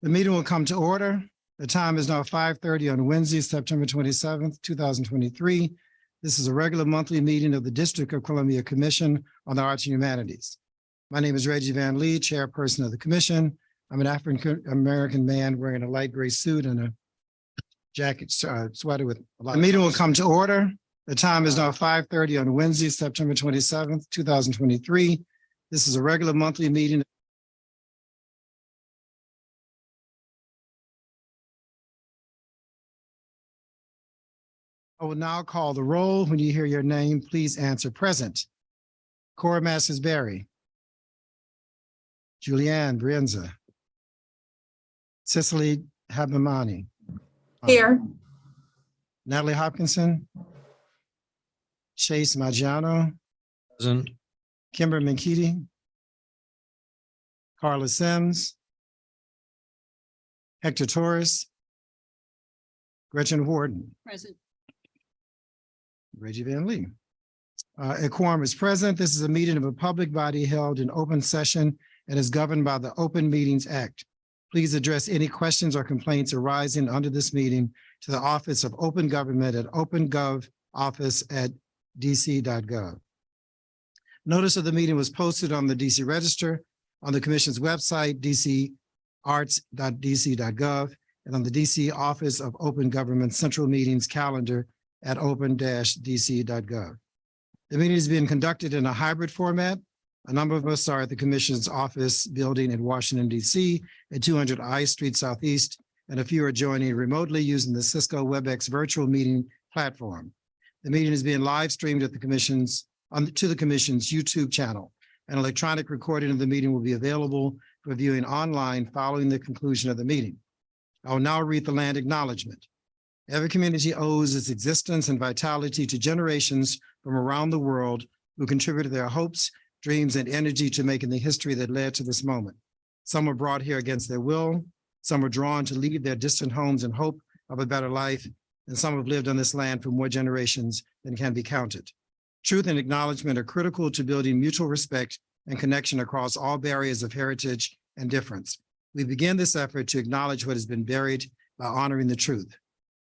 The meeting will come to order. The time is now 5:30 on Wednesday, September 27th, 2023. This is a regular monthly meeting of the District of Columbia Commission on the Arts and Humanities. My name is Reggie Van Lee, Chairperson of the Commission. I'm an African-American man wearing a light gray suit and a jacket, sweater with a lot. The meeting will come to order. The time is now 5:30 on Wednesday, September 27th, 2023. This is a regular monthly meeting. I will now call the roll. When you hear your name, please answer present. Cora Masters-Berry. Julianne Brienza. Cicely Habimani. Here. Natalie Hopkinson. Chase Maggiano. Present. Kymber Menkiti. Carla Sims. Hector Torres. Gretchen Wharton. Present. Reggie Van Lee. A quorum is present. This is a meeting of a public body held in open session and is governed by the Open Meetings Act. Please address any questions or complaints arising under this meeting to the Office of Open Government at opengovoffice@dc.gov. Notice of the meeting was posted on the DC Register, on the Commission's website, dcarts.dc.gov, and on the DC Office of Open Government Central Meetings calendar at open-dc.gov. The meeting is being conducted in a hybrid format. A number of us are at the Commission's office building in Washington, D.C. at 200 I Street Southeast, and a few are joining remotely using the Cisco WebEx virtual meeting platform. The meeting is being live streamed at the Commission's YouTube channel. An electronic recording of the meeting will be available for viewing online following the conclusion of the meeting. I will now read the land acknowledgement. Every community owes its existence and vitality to generations from around the world who contributed their hopes, dreams, and energy to making the history that led to this moment. Some were brought here against their will. Some were drawn to leave their distant homes in hope of a better life. And some have lived on this land for more generations than can be counted. Truth and acknowledgement are critical to building mutual respect and connection across all barriers of heritage and difference. We begin this effort to acknowledge what has been buried by honoring the truth.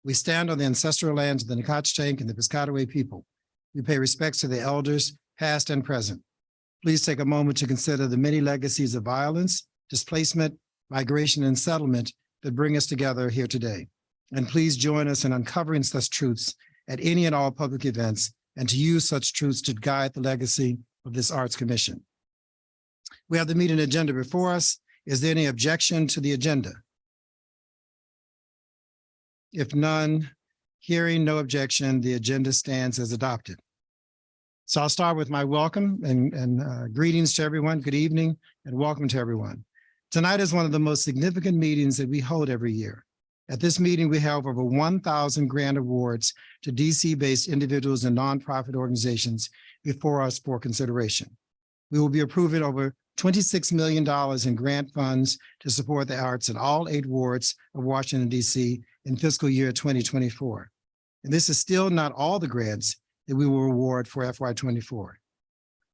We stand on the ancestral lands of the Nacotchtank and the Piscataway people. We pay respects to the elders, past and present. Please take a moment to consider the many legacies of violence, displacement, migration, and settlement that bring us together here today. And please join us in uncovering such truths at any and all public events, and to use such truths to guide the legacy of this Arts Commission. We have the meeting agenda before us. Is there any objection to the agenda? If none, hearing no objection, the agenda stands as adopted. So I'll start with my welcome and greetings to everyone. Good evening and welcome to everyone. Tonight is one of the most significant meetings that we hold every year. At this meeting, we have over 1,000 grant awards to DC-based individuals and nonprofit organizations before us for consideration. We will be approving over $26 million in grant funds to support the arts in all 8 wards of Washington, D.C. in fiscal year 2024. And this is still not all the grants that we will award for FY24.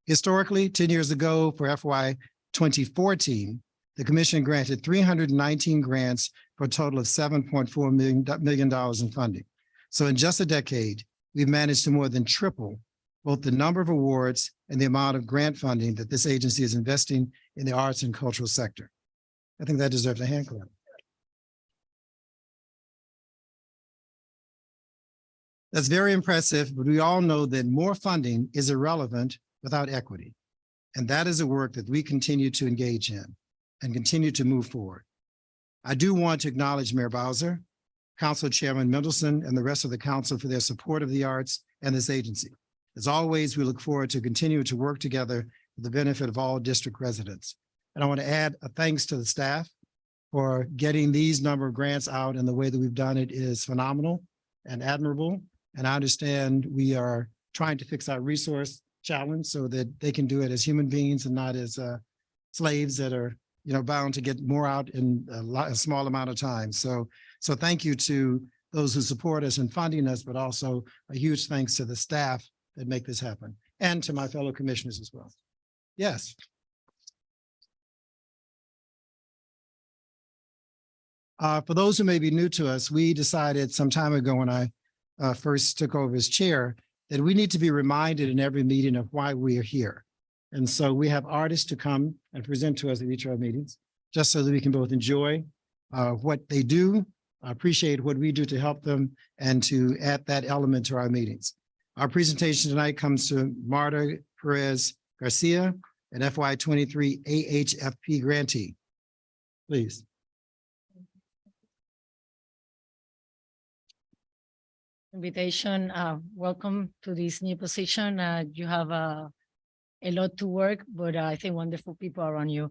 Historically, 10 years ago for FY 2014, the Commission granted 319 grants for a total of $7.4 million in funding. So in just a decade, we've managed to more than triple both the number of awards and the amount of grant funding that this agency is investing in the arts and cultural sector. I think that deserves a hand clap. That's very impressive, but we all know that more funding is irrelevant without equity. And that is a work that we continue to engage in and continue to move forward. I do want to acknowledge Mayor Bowser, Council Chairman Mendelson, and the rest of the council for their support of the arts and this agency. As always, we look forward to continuing to work together for the benefit of all district residents. And I want to add a thanks to the staff for getting these number of grants out, and the way that we've done it is phenomenal and admirable. And I understand we are trying to fix our resource challenge so that they can do it as human beings and not as slaves that are, bound to get more out in a small amount of time. So thank you to those who support us in funding us, but also a huge thanks to the staff that make this happen, and to my fellow commissioners as well. Yes. For those who may be new to us, we decided some time ago when I first took over as chair that we need to be reminded in every meeting of why we are here. And so we have artists to come and present to us at each of our meetings, just so that we can both enjoy what they do, appreciate what we do to help them, and to add that element to our meetings. Our presentation tonight comes to Marta Pèrez Garcià, an FY23 AHFP grantee. Please. Invitation. Welcome to this new position. You have a lot to work, but I think wonderful people around you.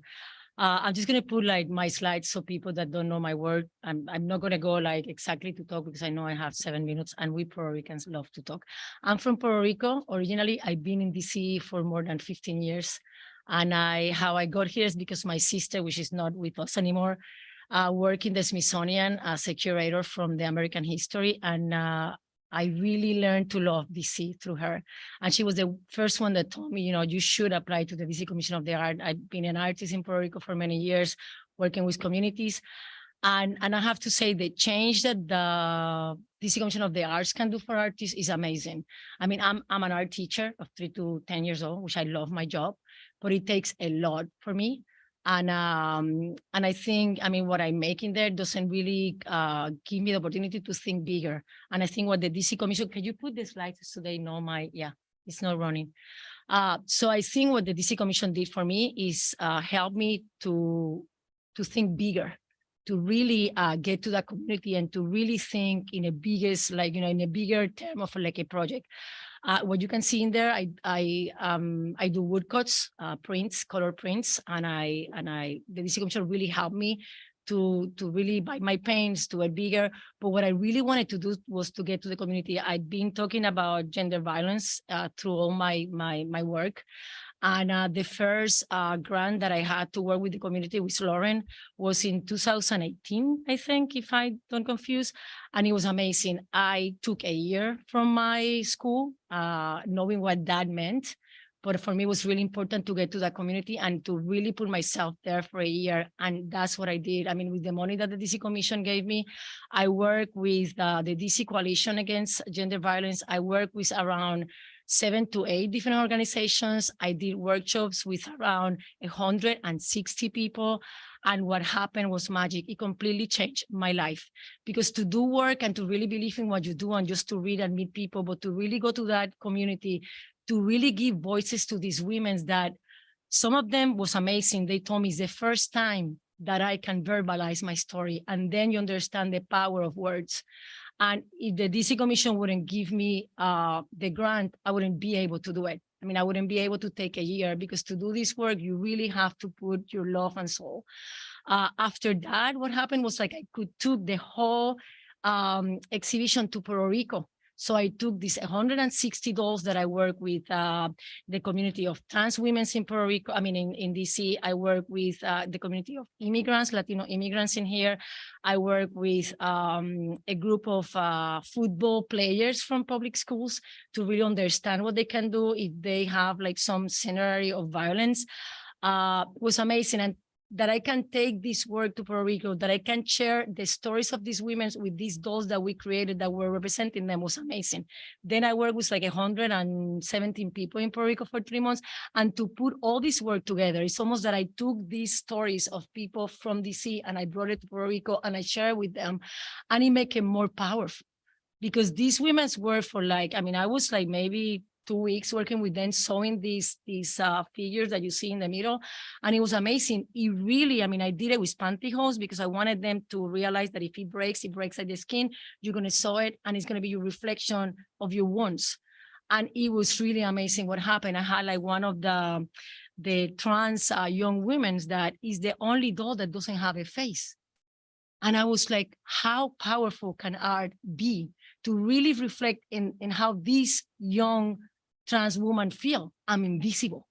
I'm just going to put like my slides so people that don't know my work, I'm not going to go like exactly to talk because I know I have 7 minutes and we Puerto Ricans love to talk. I'm from Puerto Rico. Originally, I've been in DC for more than 15 years. And how I got here is because my sister, which is not with us anymore, worked in the Smithsonian as a curator from the American history. And I really learned to love DC through her. And she was the first one that told me, you know, you should apply to the DC Commission of the Art. I've been an artist in Puerto Rico for many years, working with communities. And I have to say the change that the DC Commission of the Arts can do for artists is amazing. I mean, I'm an art teacher of 3 to 10 years old, which I love my job, but it takes a lot for me. And I think, I mean, what I'm making there doesn't really give me the opportunity to think bigger. And I think what the DC Commission, can you put the slides so they know my, yeah, it's not running. So I think what the DC Commission did for me is help me to think bigger, to really get to that community and to really think in a biggest, like, you know, in a bigger term of like a project. What you can see in there, I do woodcuts, prints, color prints, and the DC Commission really helped me to really buy my paints to a bigger. But what I really wanted to do was to get to the community. I've been talking about gender violence through all my work. And the first grant that I had to work with the community with Lauren was in 2018, I think, if I don't confuse. And it was amazing. I took a year from my school, knowing what that meant. But for me, it was really important to get to that community and to really put myself there for a year. And that's what I did. I mean, with the money that the DC Commission gave me, I worked with the DC Coalition Against Gender Violence. I worked with around 7 to 8 different organizations. I did workshops with around 160 people. And what happened was magic. It completely changed my life, because to do work and to really believe in what you do and just to read and meet people, but to really go to that community, to really give voices to these women that some of them was amazing. They told me it's the first time that I can verbalize my story. And then you understand the power of words. And if the DC Commission wouldn't give me the grant, I wouldn't be able to do it. I mean, I wouldn't be able to take a year, because to do this work, you really have to put your love and soul. After that, what happened was like I could took the whole exhibition to Puerto Rico. So I took these 160 dolls that I work with the community of trans women in Puerto Rico. I mean, in DC, I work with the community of immigrants, Latino immigrants in here. I work with a group of football players from public schools to really understand what they can do if they have like some scenario of violence. Was amazing. And that I can take this work to Puerto Rico, that I can share the stories of these women with these dolls that we created that were representing them, was amazing. Then I worked with like 117 people in Puerto Rico for 3 months. And to put all this work together, it's almost that I took these stories of people from DC and I brought it to Puerto Rico and I shared with them, and it made it more powerful. Because these women's were for like, I mean, I was like maybe 2 weeks working with them, sewing these figures that you see in the middle. And it was amazing. It really, I mean, I did it with pantyhose because I wanted them to realize that if it breaks at the skin, you're going to sew it and it's going to be your reflection of your wounds. And it was really amazing what happened. I had like one of the trans young women that is the only doll that doesn't have a face. And I was like, how powerful can art be to really reflect in how these young trans women feel? I'm invisible.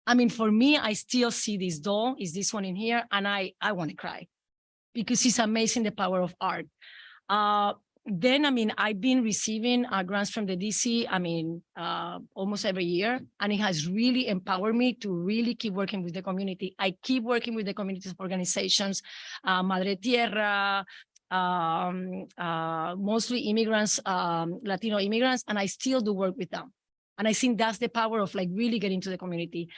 I mean, for me, I still see this doll, is this one in here, and I want to cry because it's amazing the power of art. then, I mean, I've been receiving grants from the DC, I mean, almost every year, and it has really empowered me to really keep working with the community. I keep working with the community organizations, Madre Tierra, mostly immigrants, Latino immigrants, and I still do work with them. And I think that's the power of like really getting to the community.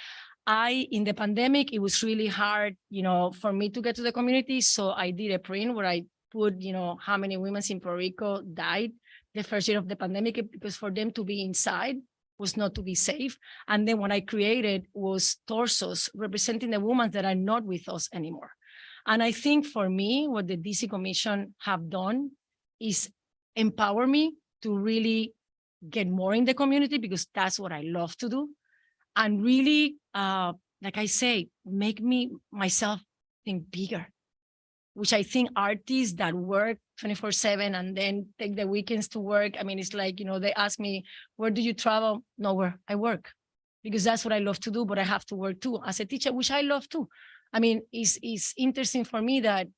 In the pandemic, it was really hard, you know, for me to get to the community. So I did a print where I put, you know, how many women in Puerto Rico died the first year of the pandemic, because for them to be inside was not to be safe. And then what I created was torsos representing the women that are not with us anymore. And I think for me, what the DC Commission have done is empower me to really get more in the community, because that's what I love to do. And really, like I say, make me myself think bigger, which I think artists that work 24/7 and then take the weekends to work. I mean, it's like, you know, they ask me, where do you travel? Nowhere, I work, because that's what I love to do, but I have to work too as a teacher, which I love too. I mean, it's interesting for me that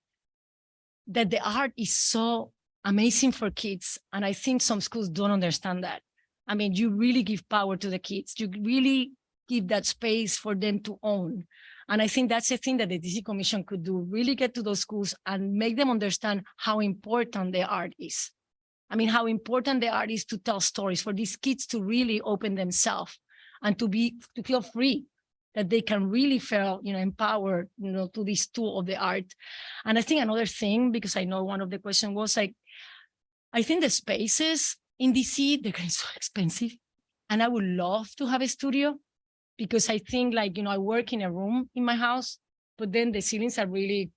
the art is so amazing for kids. And I think some schools don't understand that. I mean, you really give power to the kids. You really give that space for them to own. And I think that's the thing that the DC Commission could do, really get to those schools and make them understand how important the art is. I mean, how important the art is to tell stories, for these kids to really open themselves and to feel free, that they can really feel, you know, empowered, you know, to this tool of the art. And I think another thing, because I know one of the questions was like, I think the spaces in DC, they're getting so expensive. And I would love to have a studio, because I think, like, you know, I work in a room in my house, but then the ceilings are really,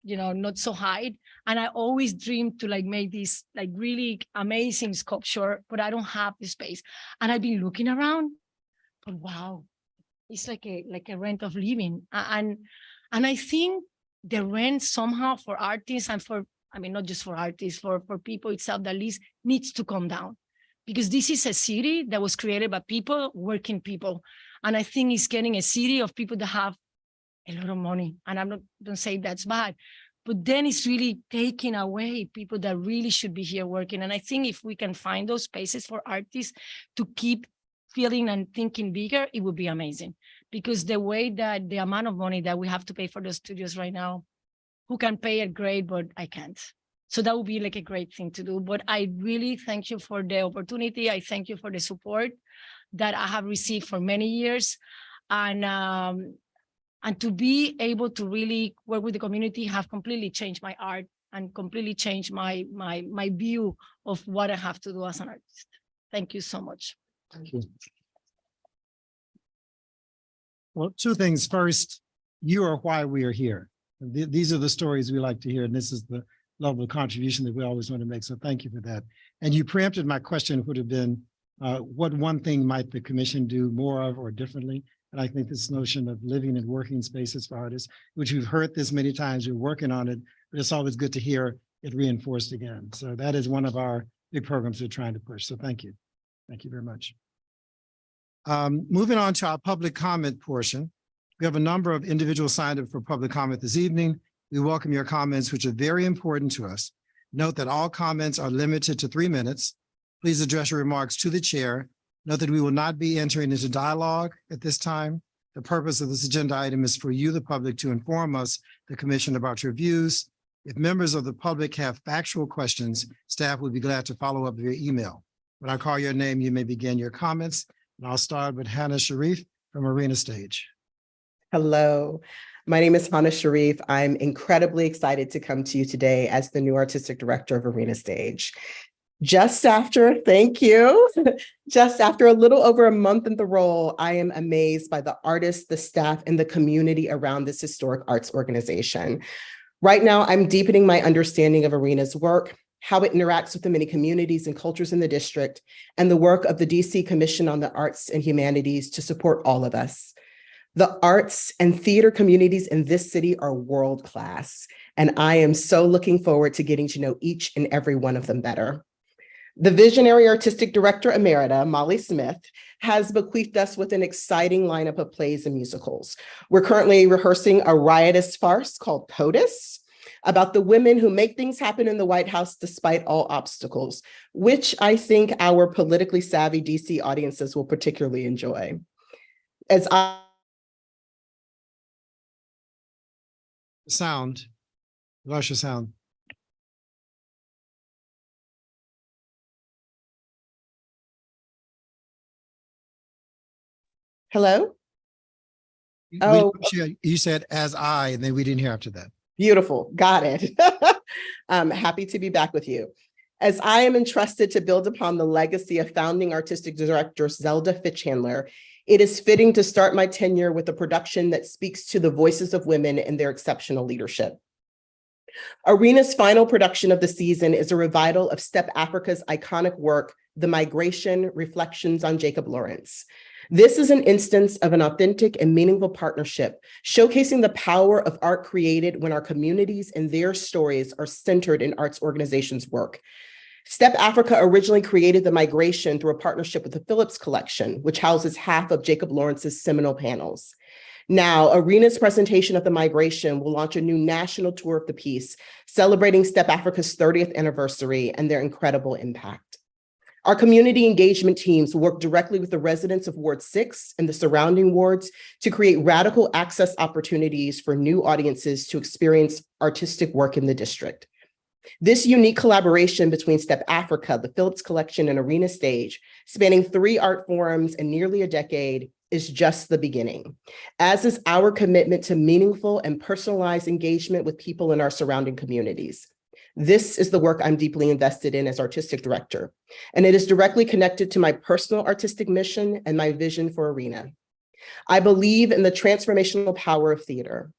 you know, not so high. And I always dream to like make this like really amazing sculpture, but I don't have the space. And I've been looking around, but wow, it's like a rent of living. And I think the rent somehow for artists and for, I mean, not just for artists, for people itself, at least needs to come down, because this is a city that was created by people, working people. And I think it's getting a city of people that have a lot of money. And I'm not don't say that's bad, but then it's really taking away people that really should be here working. And I think if we can find those spaces for artists to keep feeling and thinking bigger, it would be amazing. Because the way that the amount of money that we have to pay for the studios right now, who can pay it great, but I can't. So that would be like a great thing to do. But I really thank you for the opportunity. I thank you for the support that I have received for many years. And to be able to really work with the community have completely changed my art and completely changed my view of what I have to do as an artist. Thank you so much. Thank you. Well, two things. First, you are why we are here. These are the stories we like to hear, and this is the level of contribution that we always want to make. So thank you for that. And you preempted my question, would have been, what one thing might the commission do more of or differently? And I think this notion of living and working spaces for artists, which we've heard this many times, we're working on it, but it's always good to hear it reinforced again. So that is one of our big programs we're trying to push. So thank you. Thank you very much. Moving on to our public comment portion. We have a number of individuals signed up for public comment this evening. We welcome your comments, which are very important to us. Note that all comments are limited to 3 minutes. Please address your remarks to the chair. Note that we will not be entering into dialogue at this time. The purpose of this agenda item is for you, the public, to inform us, the commission, about your views. If members of the public have factual questions, staff would be glad to follow up via email. When I call your name, you may begin your comments. And I'll start with Hana Sharif from Arena Stage. Hello, my name is Hana Sharif. I'm incredibly excited to come to you today as the new artistic director of Arena Stage. Thank you. Just after a little over a month in the role, I am amazed by the artists, the staff, and the community around this historic arts organization. Right now, I'm deepening my understanding of Arena's work, how it interacts with the many communities and cultures in the district, and the work of the DC Commission on the Arts and Humanities to support all of us. The arts and theater communities in this city are world-class, and I am so looking forward to getting to know each and every one of them better. The visionary artistic director emerita, Molly Smith, has bequeathed us with an exciting lineup of plays and musicals. We're currently rehearsing a riotous farce called POTUS, about the women who make things happen in the White House despite all obstacles, which I think our politically savvy DC audiences will particularly enjoy. As I Sound, lost your sound. Hello? We- Oh. You said as I, and then we didn't hear after that. Beautiful. Got it. I'm happy to be back with you. As I am entrusted to build upon the legacy of founding artistic director Zelda Fitchandler, it is fitting to start my tenure with a production that speaks to the voices of women and their exceptional leadership. Arena's final production of the season is a revival of Step Africa's iconic work, The Migration: Reflections on Jacob Lawrence. This is an instance of an authentic and meaningful partnership, showcasing the power of art created when our communities and their stories are centered in arts organizations' work. Step Africa originally created The Migration through a partnership with the Phillips collection, which houses half of Jacob Lawrence's seminal panels. Now, Arena's presentation of The Migration will launch a new national tour of the piece, celebrating Step Africa's 30th anniversary and their incredible impact. Our community engagement teams work directly with the residents of Ward 6 and the surrounding wards to create radical access opportunities for new audiences to experience artistic work in the district. This unique collaboration between Step Africa, the Phillips Collection, and Arena Stage, spanning 3 art forums and nearly a decade, is just the beginning, as is our commitment to meaningful and personalized engagement with people in our surrounding communities. This is the work I'm deeply invested in as artistic director, and it is directly connected to my personal artistic mission and my vision for Arena. I believe in the transformational power of theater.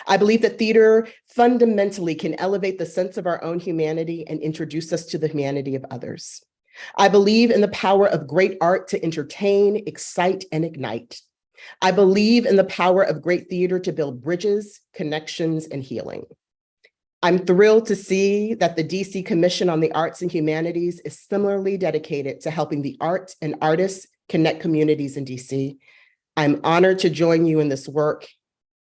I believe that theater fundamentally can elevate the sense of our own humanity and introduce us to the humanity of others. I believe in the power of great art to entertain, excite, and ignite. I believe in the power of great theater to build bridges, connections, and healing. I'm thrilled to see that the DC Commission on the Arts and Humanities is similarly dedicated to helping the art and artists connect communities in DC. I'm honored to join you in this work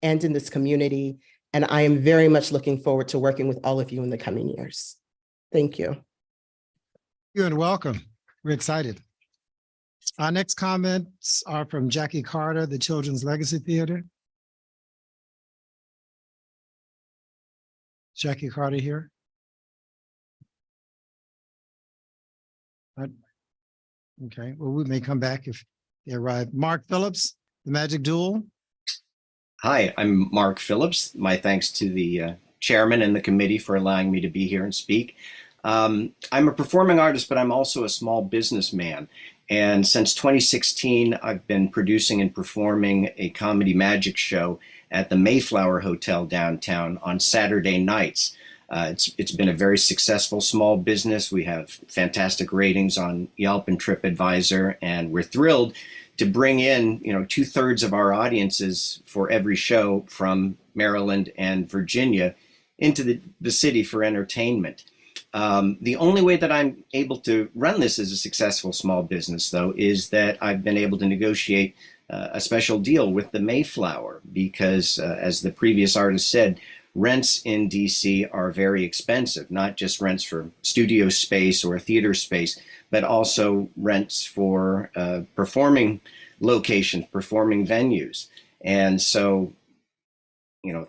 and in this community, and I am very much looking forward to working with all of you in the coming years. Thank you. You and welcome. We're excited. Our next comments are from Jackie Carter, the Children's Legacy Theater. Jackie Carter here. Okay, well, we may come back if they arrive. Mark Phillips, The Magic Duel. Hi, I'm Mark Phillips. My thanks to the chairman and the committee for allowing me to be here and speak. I'm a performing artist, but I'm also a small businessman. And since 2016, I've been producing and performing a comedy magic show at the Mayflower Hotel downtown on Saturday nights. It's been a very successful small business. We have fantastic ratings on Yelp and TripAdvisor, and we're thrilled to bring in, 2/3 of our audiences for every show from Maryland and Virginia into the city for entertainment. The only way that I'm able to run this as a successful small business, though, is that I've been able to negotiate a special deal with the Mayflower because, as the previous artist said, rents in DC are very expensive, not just rents for studio space or theater space, but also rents for performing locations, performing venues. And so,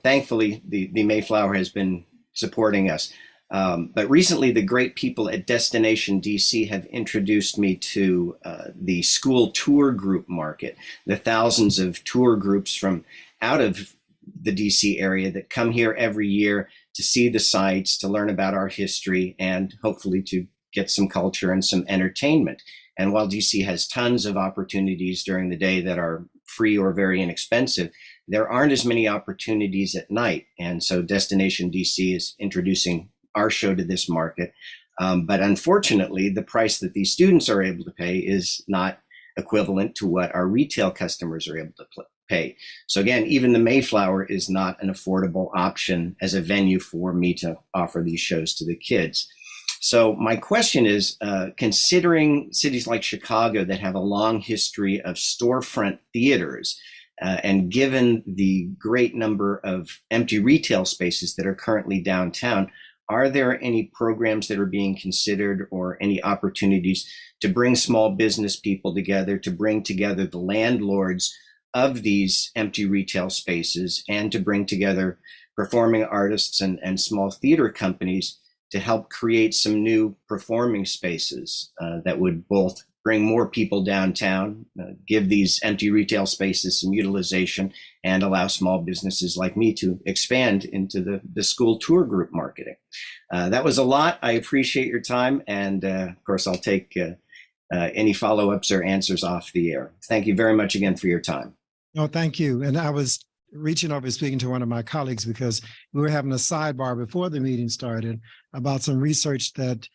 thankfully, the Mayflower has been supporting us. But recently, the great people at Destination DC have introduced me to the school tour group market, the thousands of tour groups from out of the DC area that come here every year to see the sites, to learn about our history, and hopefully to get some culture and some entertainment. And while DC has tons of opportunities during the day that are free or very inexpensive, there aren't as many opportunities at night. And so Destination DC is introducing our show to this market. But unfortunately, the price that these students are able to pay is not equivalent to what our retail customers are able to pay. So again, even the Mayflower is not an affordable option as a venue for me to offer these shows to the kids. So my question is, considering cities like Chicago that have a long history of storefront theaters, And given the great number of empty retail spaces that are currently downtown, are there any programs that are being considered or any opportunities to bring small business people together, to bring together the landlords of these empty retail spaces, and to bring together performing artists and small theater companies to help create some new performing spaces that would both bring more people downtown, give these empty retail spaces some utilization, and allow small businesses like me to expand into the school tour group marketing. That was a lot. I appreciate your time. And of course, I'll take any follow-ups or answers off the air. Thank you very much again for your time. No, thank you. And I was reaching over speaking to one of my colleagues because we were having a sidebar before the meeting started about some research that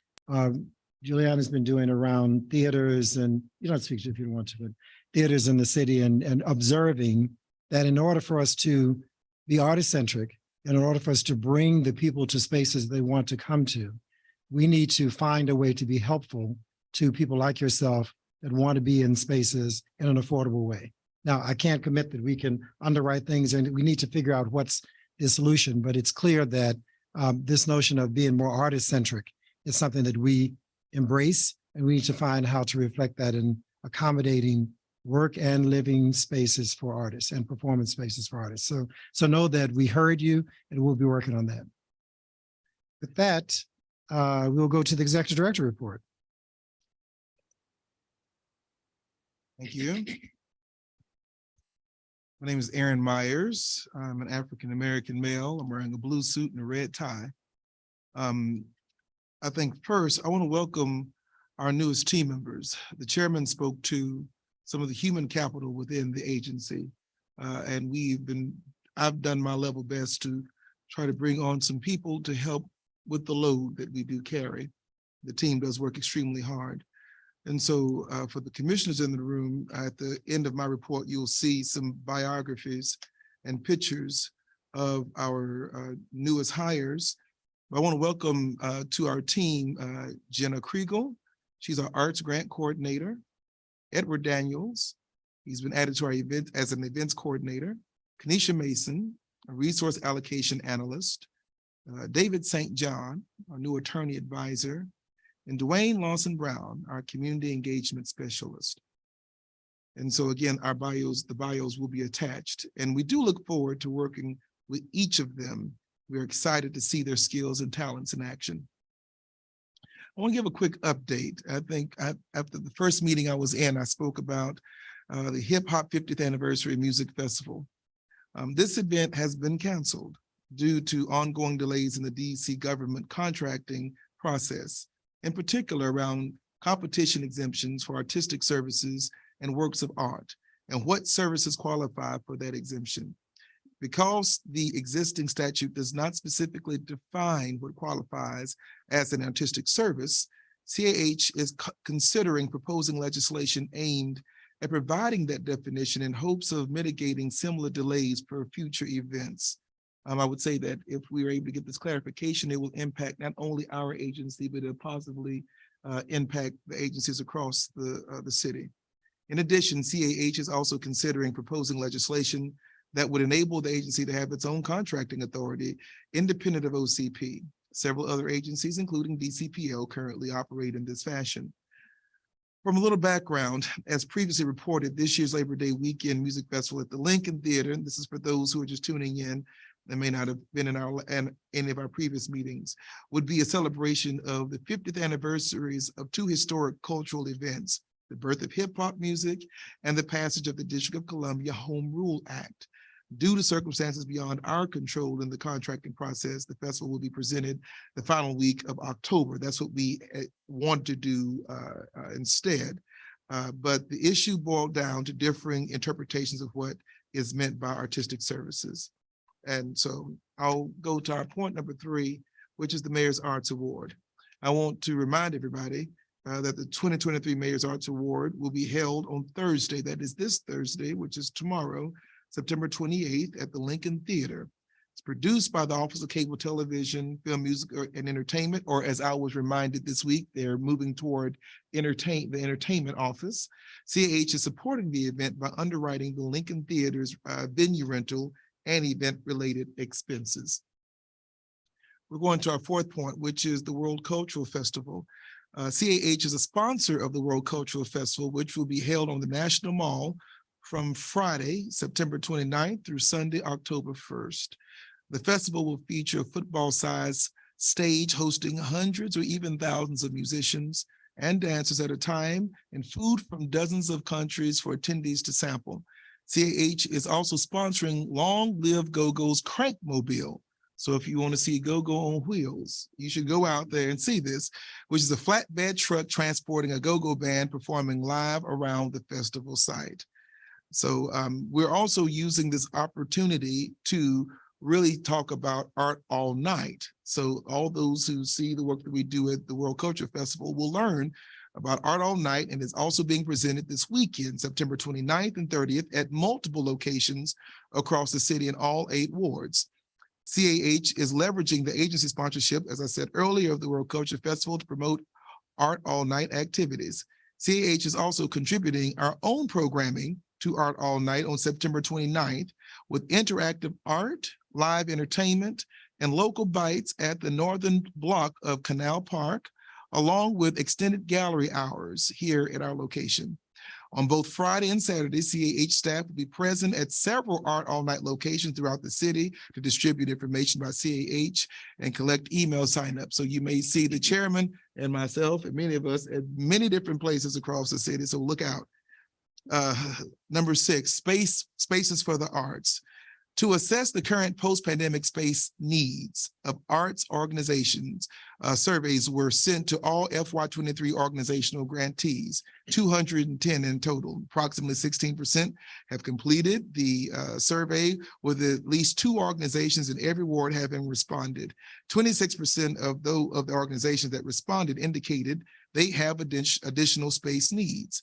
Juliana's been doing around theaters, and you don't speak to if you don't want to, but theaters in the city, and observing that in order for us to be artist-centric, and in order for us to bring the people to spaces they want to come to, we need to find a way to be helpful to people like yourself that want to be in spaces in an affordable way. Now, I can't commit that we can underwrite things, and we need to figure out what's the solution, but it's clear that this notion of being more artist-centric is something that we embrace, and we need to find how to reflect that in accommodating work and living spaces for artists and performance spaces for artists. So know that we heard you, and we'll be working on that. With that, we'll go to the Executive Director report. Thank you. My name is Aaron Myers. I'm an African-American male. I'm wearing a blue suit and a red tie. I think first, I want to welcome our newest team members. The chairman spoke to some of the human capital within the agency. And I've done my level best to try to bring on some people to help with the load that we do carry. The team does work extremely hard. And so for the commissioners in the room, at the end of my report, you'll see some biographies and pictures of our newest hires. I want to welcome to our team, Jenna Kriegel. She's our arts grant coordinator. Edward Daniels, he's been added to our event as an events coordinator. Kanisha Mason, a resource allocation analyst. David St. John, our new attorney advisor. And Dwayne Lawson Brown, our community engagement specialist. And so again, the bios will be attached. And we do look forward to working with each of them. We're excited to see their skills and talents in action. I want to give a quick update. I think after the first meeting I was in, I spoke about the Hip Hop 50th Anniversary Music Festival. This event has been canceled due to ongoing delays in the DC government contracting process, in particular around competition exemptions for artistic services and works of art, and what services qualify for that exemption. Because the existing statute does not specifically define what qualifies as an artistic service, CAH is considering proposing legislation aimed at providing that definition in hopes of mitigating similar delays for future events. I would say that if we are able to get this clarification, it will impact not only our agency, but it'll positively impact the agencies across the city. In addition, CAH is also considering proposing legislation that would enable the agency to have its own contracting authority independent of OCP. Several other agencies, including DCPL, currently operate in this fashion. From a little background, as previously reported, this year's Labor Day weekend music festival at the Lincoln Theater, and this is for those who are just tuning in that may not have been in any of our previous meetings, would be a celebration of the 50th anniversaries of two historic cultural events, the birth of hip hop music and the passage of the District of Columbia Home Rule Act. Due to circumstances beyond our control in the contracting process, the festival will be presented the final week of October. That's what we want to do instead. But the issue boiled down to differing interpretations of what is meant by artistic services. And so I'll go to our point number 3, which is the Mayor's Arts Award. I want to remind everybody that the 2023 Mayor's Arts Award will be held on Thursday. That is this Thursday, which is tomorrow, September 28th at the Lincoln Theater. It's produced by the Office of Cable Television, Film, Music, and Entertainment, or as I was reminded this week, they're moving toward the entertainment office. CAH is supporting the event by underwriting the Lincoln Theater's venue rental and event-related expenses. We're going to our fourth point, which is the World Cultural Festival. CAH is a sponsor of the World Cultural Festival, which will be held on the National Mall from Friday, September 29th through Sunday, October 1st. The festival will feature a football-sized stage hosting hundreds or even thousands of musicians and dancers at a time, and food from dozens of countries for attendees to sample. CAH is also sponsoring Long Live Go-Go's Crankmobile. So if you want to see Go-Go on wheels, you should go out there and see this, which is a flatbed truck transporting a go-go band performing live around the festival site. So we're also using this opportunity to really talk about art all night. So all those who see the work that we do at the World Culture Festival will learn about art all night, and it's also being presented this weekend, September 29th and 30th at multiple locations across the city in all 8 wards. CAH is leveraging the agency sponsorship, as I said earlier, of the World Culture Festival to promote art all night activities. CAH is also contributing our own programming to Art All Night on September 29th with interactive art, live entertainment, and local bites at the northern block of Canal Park, along with extended gallery hours here at our location. On both Friday and Saturday, CAH staff will be present at several Art All Night locations throughout the city to distribute information about CAH and collect email signups. So you may see the chairman and myself and many of us at many different places across the city, so look out. Number 6, spaces for the arts. To assess the current post-pandemic space needs of arts organizations, surveys were sent to all FY23 organizational grantees, 210 in total. Approximately 16% have completed the survey, with at least 2 organizations in every ward having responded. 26% of the organizations that responded indicated they have additional space needs.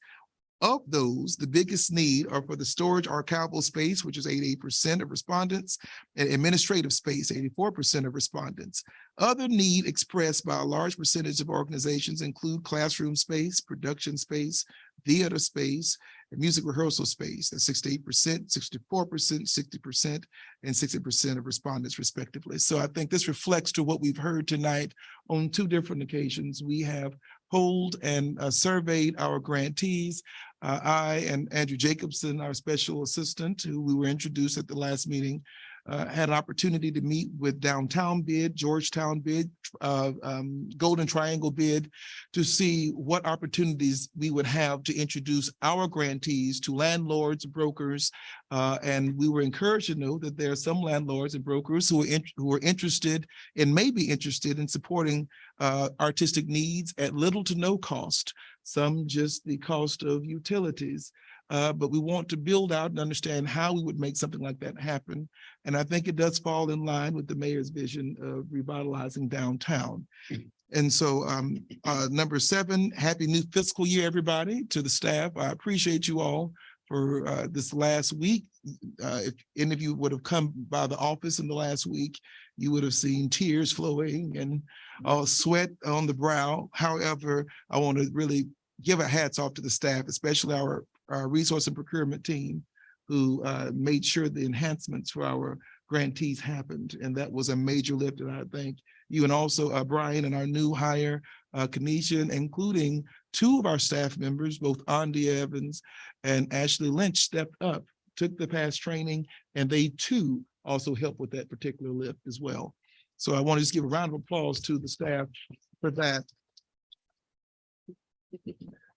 Of those, the biggest need are for the storage archival space, which is 88% of respondents, and administrative space, 84% of respondents. Other need expressed by a large percentage of organizations include classroom space, production space, theater space, and music rehearsal space. That's 68%, 64%, 60%, and 60% of respondents respectively. So I think this reflects to what we've heard tonight on 2 different occasions. We have polled and surveyed our grantees. I and Andrew Jacobson, our special assistant, who we were introduced at the last meeting, had an opportunity to meet with Downtown Bid, Georgetown Bid, Golden Triangle Bid, to see what opportunities we would have to introduce our grantees to landlords, brokers, and we were encouraged to know that there are some landlords and brokers who are interested and may be interested in supporting artistic needs at little to no cost, some just the cost of utilities. But we want to build out and understand how we would make something like that happen. And I think it does fall in line with the mayor's vision of revitalizing downtown. And so number 7, happy new fiscal year, everybody, to the staff. I appreciate you all for this last week. If any of you would have come by the office in the last week, you would have seen tears flowing and sweat on the brow. However, I want to really give a hats off to the staff, especially our resource and procurement team, who made sure the enhancements for our grantees happened. And that was a major lift. And I thank you, and also Brian and our new hire, Kanisha, including 2 of our staff members, both Andy Evans and Ashley Lynch, stepped up, took the past training, and they too also helped with that particular lift as well. So I want to just give a round of applause to the staff for that.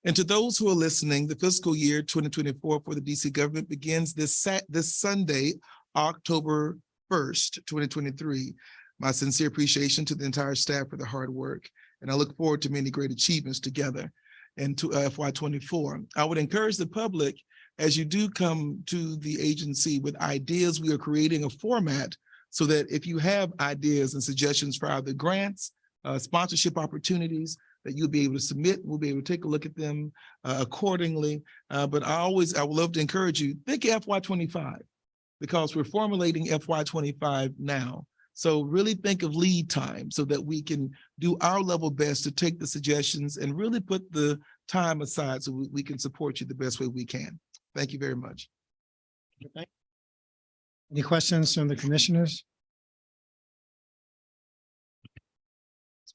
And to those who are listening, the fiscal year 2024 for the DC government begins this Sunday, October 1st, 2023. My sincere appreciation to the entire staff for the hard work, and I look forward to many great achievements together and to FY24. I would encourage the public, as you do come to the agency with ideas, we are creating a format so that if you have ideas and suggestions for either grants, sponsorship opportunities, that you'll be able to submit. We'll be able to take a look at them accordingly. But I would love to encourage you, think FY25. because we're formulating FY 25 now. So really think of lead time so that we can do our level best to take the suggestions and really put the time aside so we can support you the best way we can. Thank you very much. Any questions from the commissioners?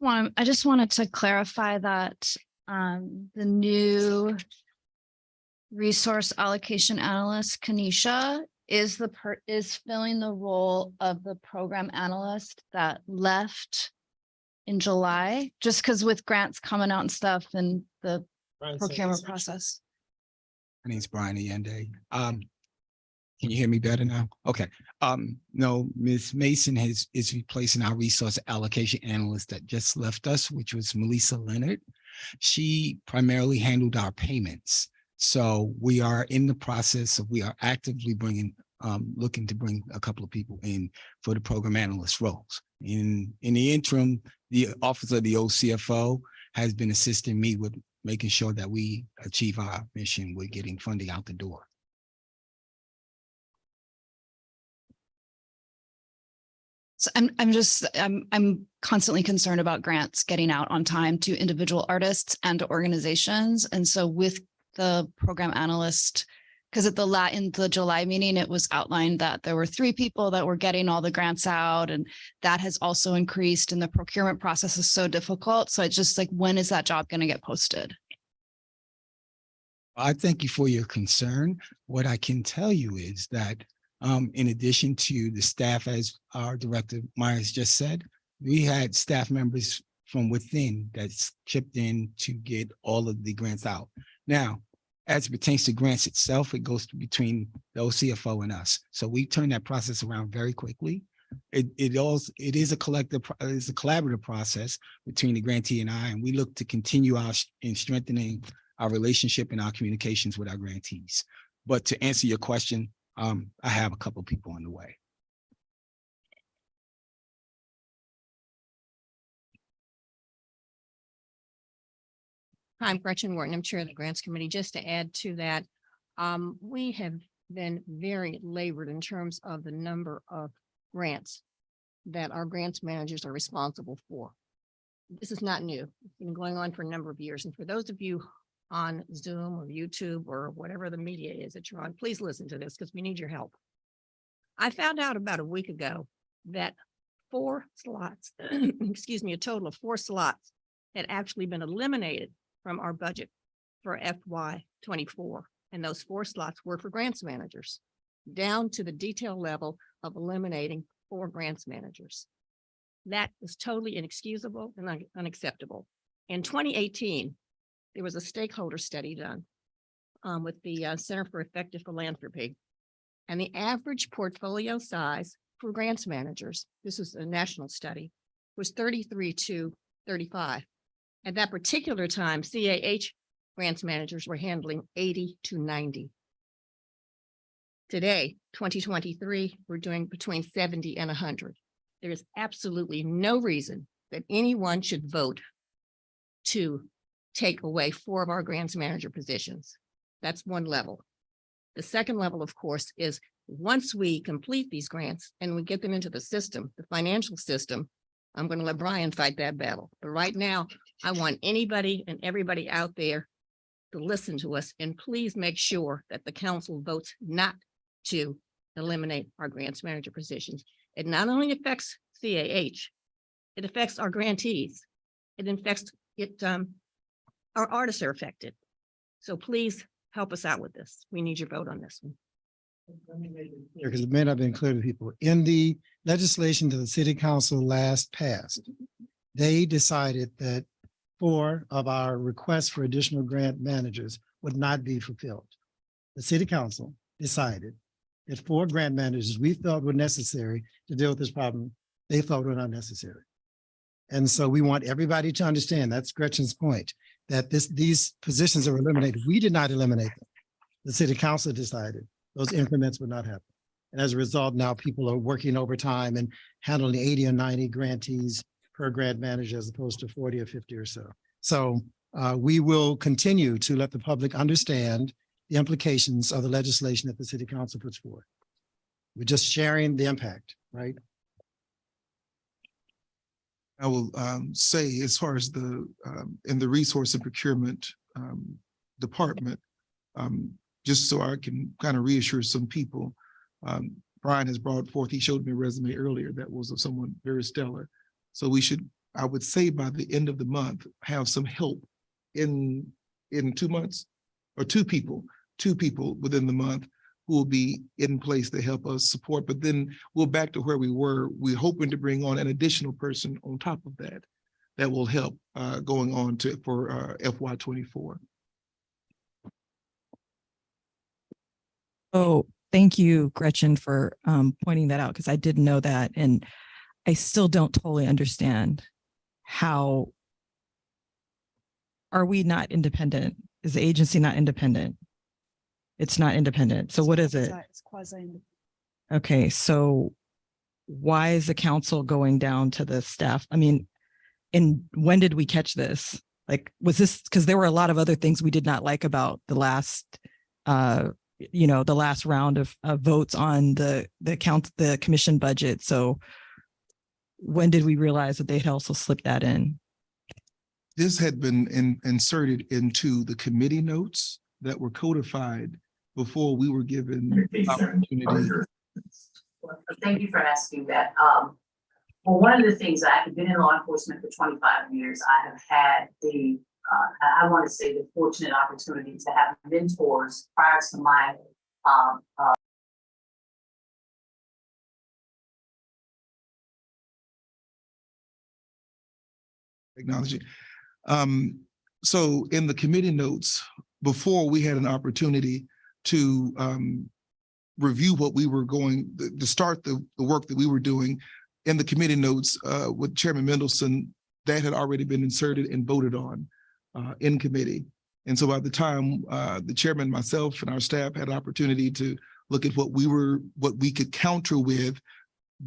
I just wanted to clarify that the new resource allocation analyst, Kanisha, is filling the role of the program analyst that left in July, just because with grants coming out and stuff and the procurement process. My name's Brian Allende. Can you hear me better now? Okay. No, Ms. Mason is replacing our resource allocation analyst that just left us, which was Melissa Leonard. She primarily handled our payments. So we are in the process of, we are actively looking to bring a couple of people in for the program analyst roles. In the interim, the Office of the OCFO has been assisting me with making sure that we achieve our mission with getting funding out the door. So I'm constantly concerned about grants getting out on time to individual artists and to organizations. And so with the program analyst, because in the July meeting, it was outlined that there were 3 people that were getting all the grants out, and that has also increased, and the procurement process is so difficult. So it's just like, when is that job going to get posted? I thank you for your concern. What I can tell you is that in addition to the staff, as our Director Myers just said, we had staff members from within that's chipped in to get all of the grants out. Now, as it pertains to grants itself, it goes between the OCFO and us. So we turn that process around very quickly. It is a collaborative process between the grantee and I, and we look to continue in strengthening our relationship and our communications with our grantees. But to answer your question, I have a couple of people on the way. Hi, I'm Gretchen Wharton. I'm chair of the grants committee. Just to add to that, we have been very labored in terms of the number of grants that our grants managers are responsible for. This is not new. It's been going on for a number of years. And for those of you on Zoom or YouTube or whatever the media is that you're on, please listen to this because we need your help. I found out about a week ago that 4 slots, excuse me, a total of 4 slots had actually been eliminated from our budget for FY 24. And those 4 slots were for grants managers, down to the detail level of eliminating 4 grants managers. That is totally inexcusable and unacceptable. In 2018, there was a stakeholder study done with the Center for Effective Philanthropy. And the average portfolio size for grants managers, this is a national study, was 33 to 35. At that particular time, CAH grants managers were handling 80 to 90. Today, 2023, we're doing between 70 and 100. There is absolutely no reason that anyone should vote to take away 4 of our grants manager positions. That's one level. The second level, of course, is once we complete these grants and we get them into the system, the financial system, I'm going to let Brian fight that battle. But right now, I want anybody and everybody out there to listen to us, and please make sure that the council votes not to eliminate our grants manager positions. It not only affects CAH, it affects our grantees. It affects our artists are affected. So please help us out with this. We need your vote on this one. Because it may not have been clear to people. In the legislation that the city council last passed, they decided that 4 of our requests for additional grant managers would not be fulfilled. The city council decided that 4 grant managers we felt were necessary to deal with this problem, they thought were not necessary. And so we want everybody to understand, that's Gretchen's point, that these positions are eliminated. We did not eliminate them. The city council decided those increments would not happen. And as a result, now people are working overtime and handling 80 or 90 grantees per grant manager as opposed to 40 or 50 or so. So we will continue to let the public understand the implications of the legislation that the city council puts forward. We're just sharing the impact, right? I will say, as far as the in the resource and procurement department, just so I can kind of reassure some people, Brian has brought forth, he showed me a resume earlier that was of someone very stellar. So we should, I would say by the end of the month, have some help in 2 months, or two people within the month who will be in place to help us support. But then we're back to where we were. We're hoping to bring on an additional person on top of that, that will help going on to for FY24. Oh, thank you, Gretchen, for pointing that out, because I didn't know that. And I still don't totally understand how are we not independent? Is the agency not independent? It's not independent. So what is it? It's quasi. Okay, so why is the council going down to the staff? I mean, and when did we catch this? Like, was this, because there were a lot of other things we did not like about the last, the last round of votes on the commission budget. So when did we realize that they had also slipped that in? This had been inserted into the committee notes that were codified before we were given opportunity. Thank you for asking that. Well, one of the things, I've been in law enforcement for 25 years. I have had the, I want to say, the fortunate opportunity to have mentors prior to my technology. So in the committee notes, before we had an opportunity to review what we were going to start the work that we were doing in the committee notes with Chairman Mendelson, that had already been inserted and voted on in committee. And so by the time the chairman, myself, and our staff had an opportunity to look at what we could counter with,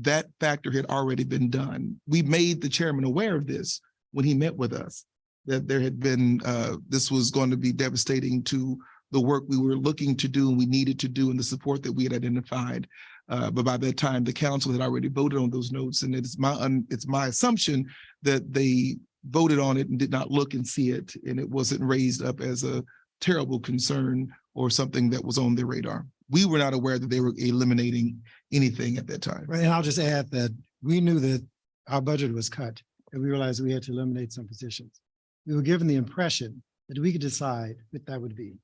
that factor had already been done. We made the chairman aware of this when he met with us, that there had been, this was going to be devastating to the work we were looking to do and we needed to do and the support that we had identified. But by that time, the council had already voted on those notes, and it's my assumption that they voted on it and did not look and see it, and it wasn't raised up as a terrible concern or something that was on their radar. We were not aware that they were eliminating anything at that time. Right, and I'll just add that we knew that our budget was cut, and we realized we had to eliminate some positions. We were given the impression that we could decide what that would be,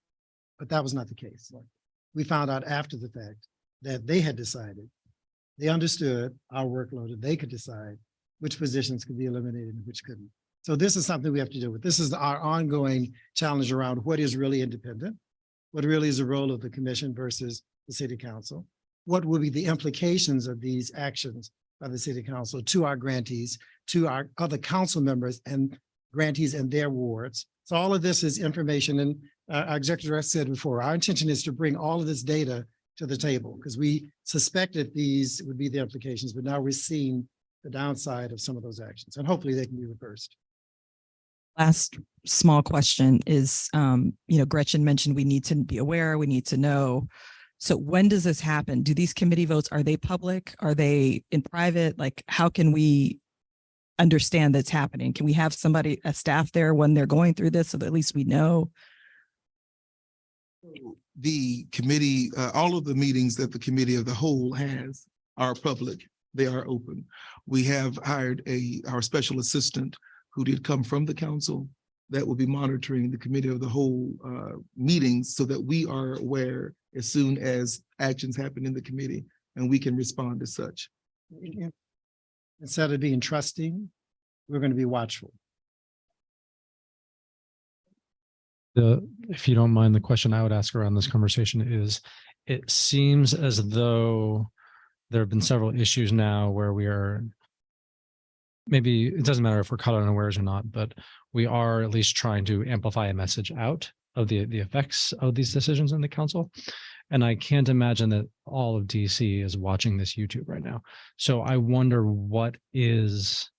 but that was not the case. We found out after the fact that they had decided, they understood our workload, and they could decide which positions could be eliminated and which couldn't. So this is something we have to deal with. This is our ongoing challenge around what is really independent, what really is the role of the commission versus the city council, what will be the implications of these actions by the city council to our grantees, to our other council members and grantees and their wards. So all of this is information, and our executive director said before, our intention is to bring all of this data to the table because we suspected these would be the implications, but now we're seeing the downside of some of those actions, and hopefully they can be reversed. Last small question is, Gretchen mentioned we need to be aware, we need to know. So when does this happen? Do these committee votes, are they public? Are they in private? Like, how can we understand that's happening? Can we have somebody, a staff there when they're going through this so that at least we know? The committee, all of the meetings that the committee of the whole has are public. They are open. We have hired our special assistant who did come from the council that will be monitoring the committee of the whole meetings so that we are aware as soon as actions happen in the committee and we can respond as such. Instead of being trusting, we're going to be watchful. If you don't mind, the question I would ask around this conversation is, it seems as though there have been several issues now where we are, maybe it doesn't matter if we're caught unawares or not, but we are at least trying to amplify a message out of the effects of these decisions in the council. And I can't imagine that all of DC is watching this YouTube right now. So I wonder, what is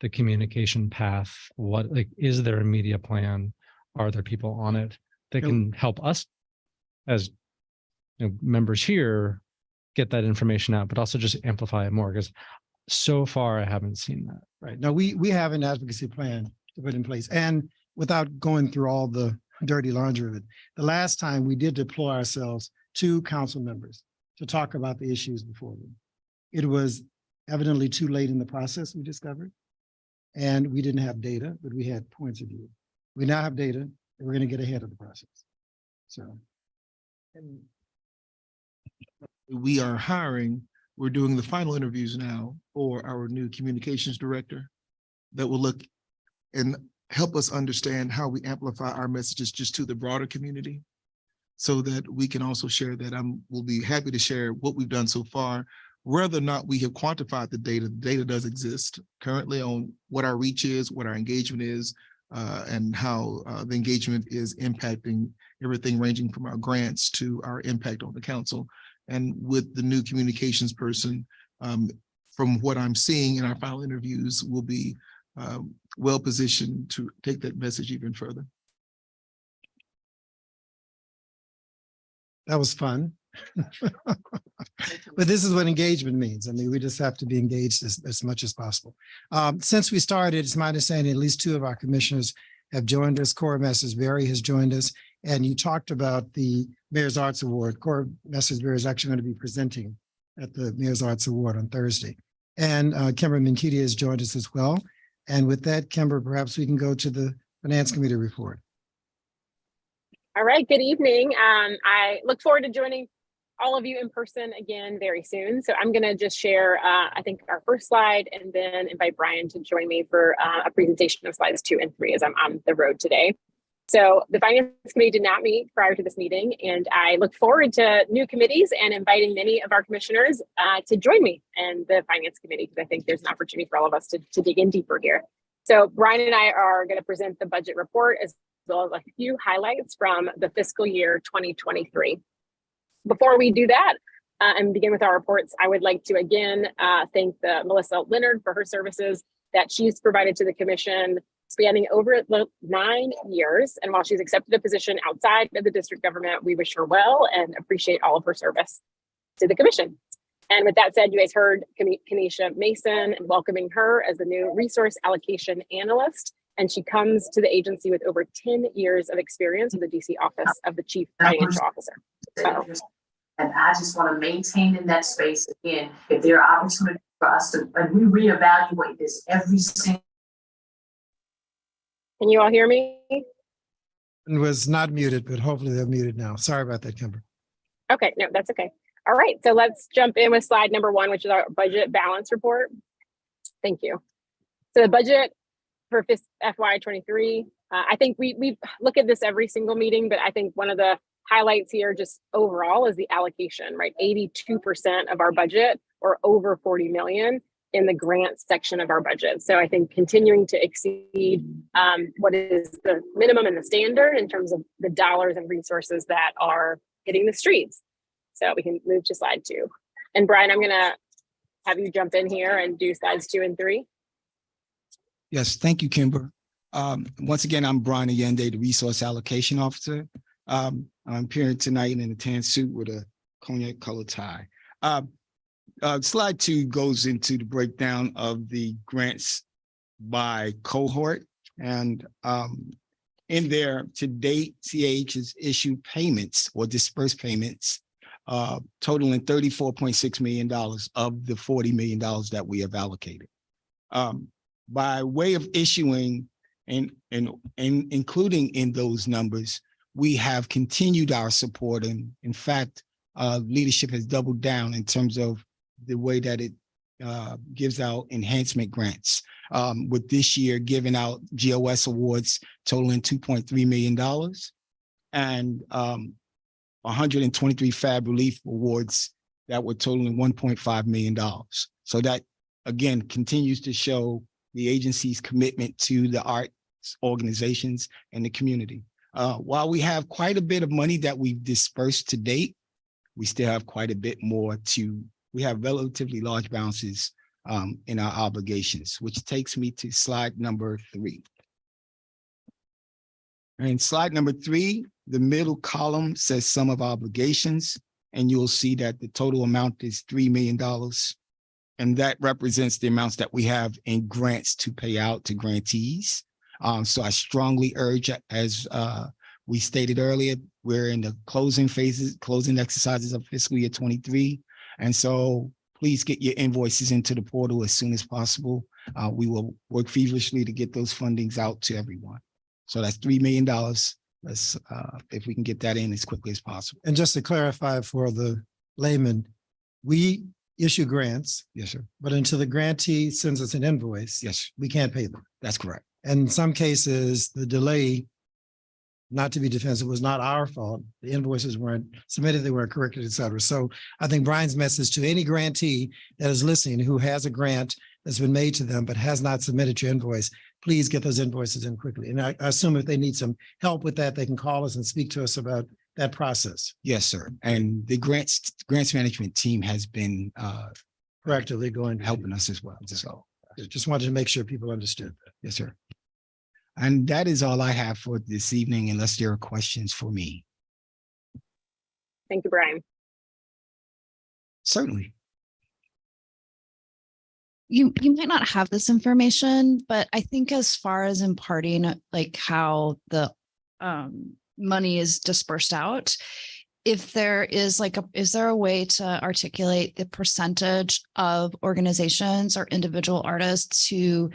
the communication path? What, like, is there a media plan? Are there people on it that can help us as members here get that information out, but also just amplify it more, because so far I haven't seen that. Right. No, we have an advocacy plan to put in place, and without going through all the dirty laundry of it, the last time we did deploy ourselves to council members to talk about the issues before them. It was evidently too late in the process, we discovered, and we didn't have data, but we had points of view. We now have data, and we're going to get ahead of the process. So. We are hiring, we're doing the final interviews now for our new communications director that will look and help us understand how we amplify our messages just to the broader community, so that we can also share that. We'll be happy to share what we've done so far. Whether or not we have quantified the data does exist currently on what our reach is, what our engagement is, and how the engagement is impacting everything ranging from our grants to our impact on the council. And with the new communications person, from what I'm seeing in our final interviews, we'll be well positioned to take that message even further. That was fun. But this is what engagement means. I mean, we just have to be engaged as much as possible. Since we started, it's my understanding at least 2 of our commissioners have joined us. Cora Messers-Berry has joined us. And you talked about the Mayor's Arts Award. Cora Messers-Berry is actually going to be presenting at the Mayor's Arts Award on Thursday. And Kymber Menkiti has joined us as well. And with that, Kymber, perhaps we can go to the Finance Committee report. All right, good evening. I look forward to joining all of you in person again very soon. So I'm gonna just share, I think, our first slide, and then invite Brian to join me for a presentation of slides 2 and 3 as I'm on the road today. So the Finance Committee did not meet prior to this meeting, and I look forward to new committees and inviting many of our commissioners to join me in the Finance Committee, because I think there's an opportunity for all of us to dig in deeper here. So Brian and I are gonna present the budget report as well as a few highlights from the fiscal year 2023. Before we do that and begin with our reports, I would like to again thank Melissa Leonard for her services that she's provided to the commission, spanning over 9 years. And while she's accepted a position outside of the district government, we wish her well and appreciate all of her service to the commission. And with that said, you guys heard Kanisha Mason and welcoming her as the new resource allocation analyst. And she comes to the agency with over 10 years of experience in the DC office of the chief financial officer. And I just want to maintain in that space again, if there are opportunities for us to, and we reevaluate this every single. Can you all hear me? It was not muted, but hopefully they're muted now. Sorry about that, Kymber. Okay, no, that's okay. All right, so let's jump in with slide number 1, which is our budget balance report. Thank you. So the budget for FY23, I think we look at this every single meeting, but I think one of the highlights here just overall is the allocation, right? 82% of our budget, or over 40 million, in the grants section of our budget. So I think continuing to exceed what is the minimum and the standard in terms of the dollars and resources that are hitting the streets. So we can move to slide 2. And Brian, I'm gonna have you jump in here and do slides 2 and 3. Yes, thank you, Kymber. Once again, I'm Brian Allende, the Resource Allocation Officer. I'm appearing tonight in a tan suit with a cognac colored tie. Slide 2 goes into the breakdown of the grants by cohort. And in there, to date, CAH has issued payments or dispersed payments totaling $34.6 million of the $40 million that we have allocated. By way of issuing and including in those numbers, we have continued our support. And in fact, leadership has doubled down in terms of the way that it gives out enhancement grants. With this year giving out GOS awards totaling $2.3 million and 123 FAB relief awards that were totaling $1.5 million. So that, again, continues to show the agency's commitment to the arts organizations and the community. While we have quite a bit of money that we've dispersed to date, we still have quite a bit more we have relatively large balances in our obligations, which takes me to slide number 3. And slide number 3, the middle column says sum of obligations, and you'll see that the total amount is $3 million. And that represents the amounts that we have in grants to pay out to grantees. So I strongly urge, as we stated earlier, we're in the closing exercises of fiscal year 23. And so please get your invoices into the portal as soon as possible. We will work feverishly to get those fundings out to everyone. So that's $3 million. Let's, if we can get that in as quickly as possible. And just to clarify for the layman, we issue grants. Yes, sir. But until the grantee sends us an invoice. Yes, we can't pay them. that's correct. And in some cases, the delay, not to be defensive, was not our fault. The invoices weren't submitted, they weren't corrected, et cetera. So I think Brian's message to any grantee that is listening who has a grant that's been made to them but has not submitted your invoice, please get those invoices in quickly. And I assume if they need some help with that, they can call us and speak to us about that process. Yes, sir. And the grants management team has been Proactively going. helping us as well. So, Just wanted to make sure people understood that. yes, sir. And that is all I have for this evening, unless there are questions for me. Thank you, Brian. Certainly. You might not have this information, but I think as far as imparting like how the money is dispersed out, if there is like is there a way to articulate the percentage of organizations or individual artists who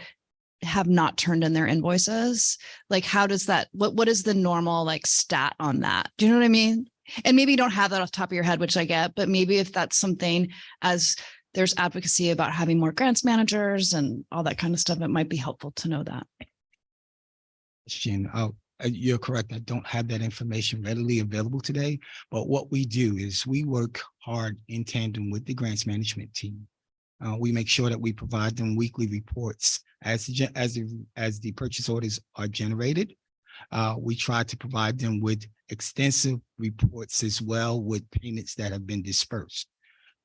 have not turned in their invoices? Like, how does that, what is the normal like stat on that? Do you know what I mean? And maybe you don't have that off the top of your head, which I get, but maybe if that's something, as there's advocacy about having more grants managers and all that kind of stuff, it might be helpful to know that. You're correct. I don't have that information readily available today, but what we do is we work hard in tandem with the grants management team. We make sure that we provide them weekly reports as the purchase orders are generated. We try to provide them with extensive reports as well with payments that have been dispersed.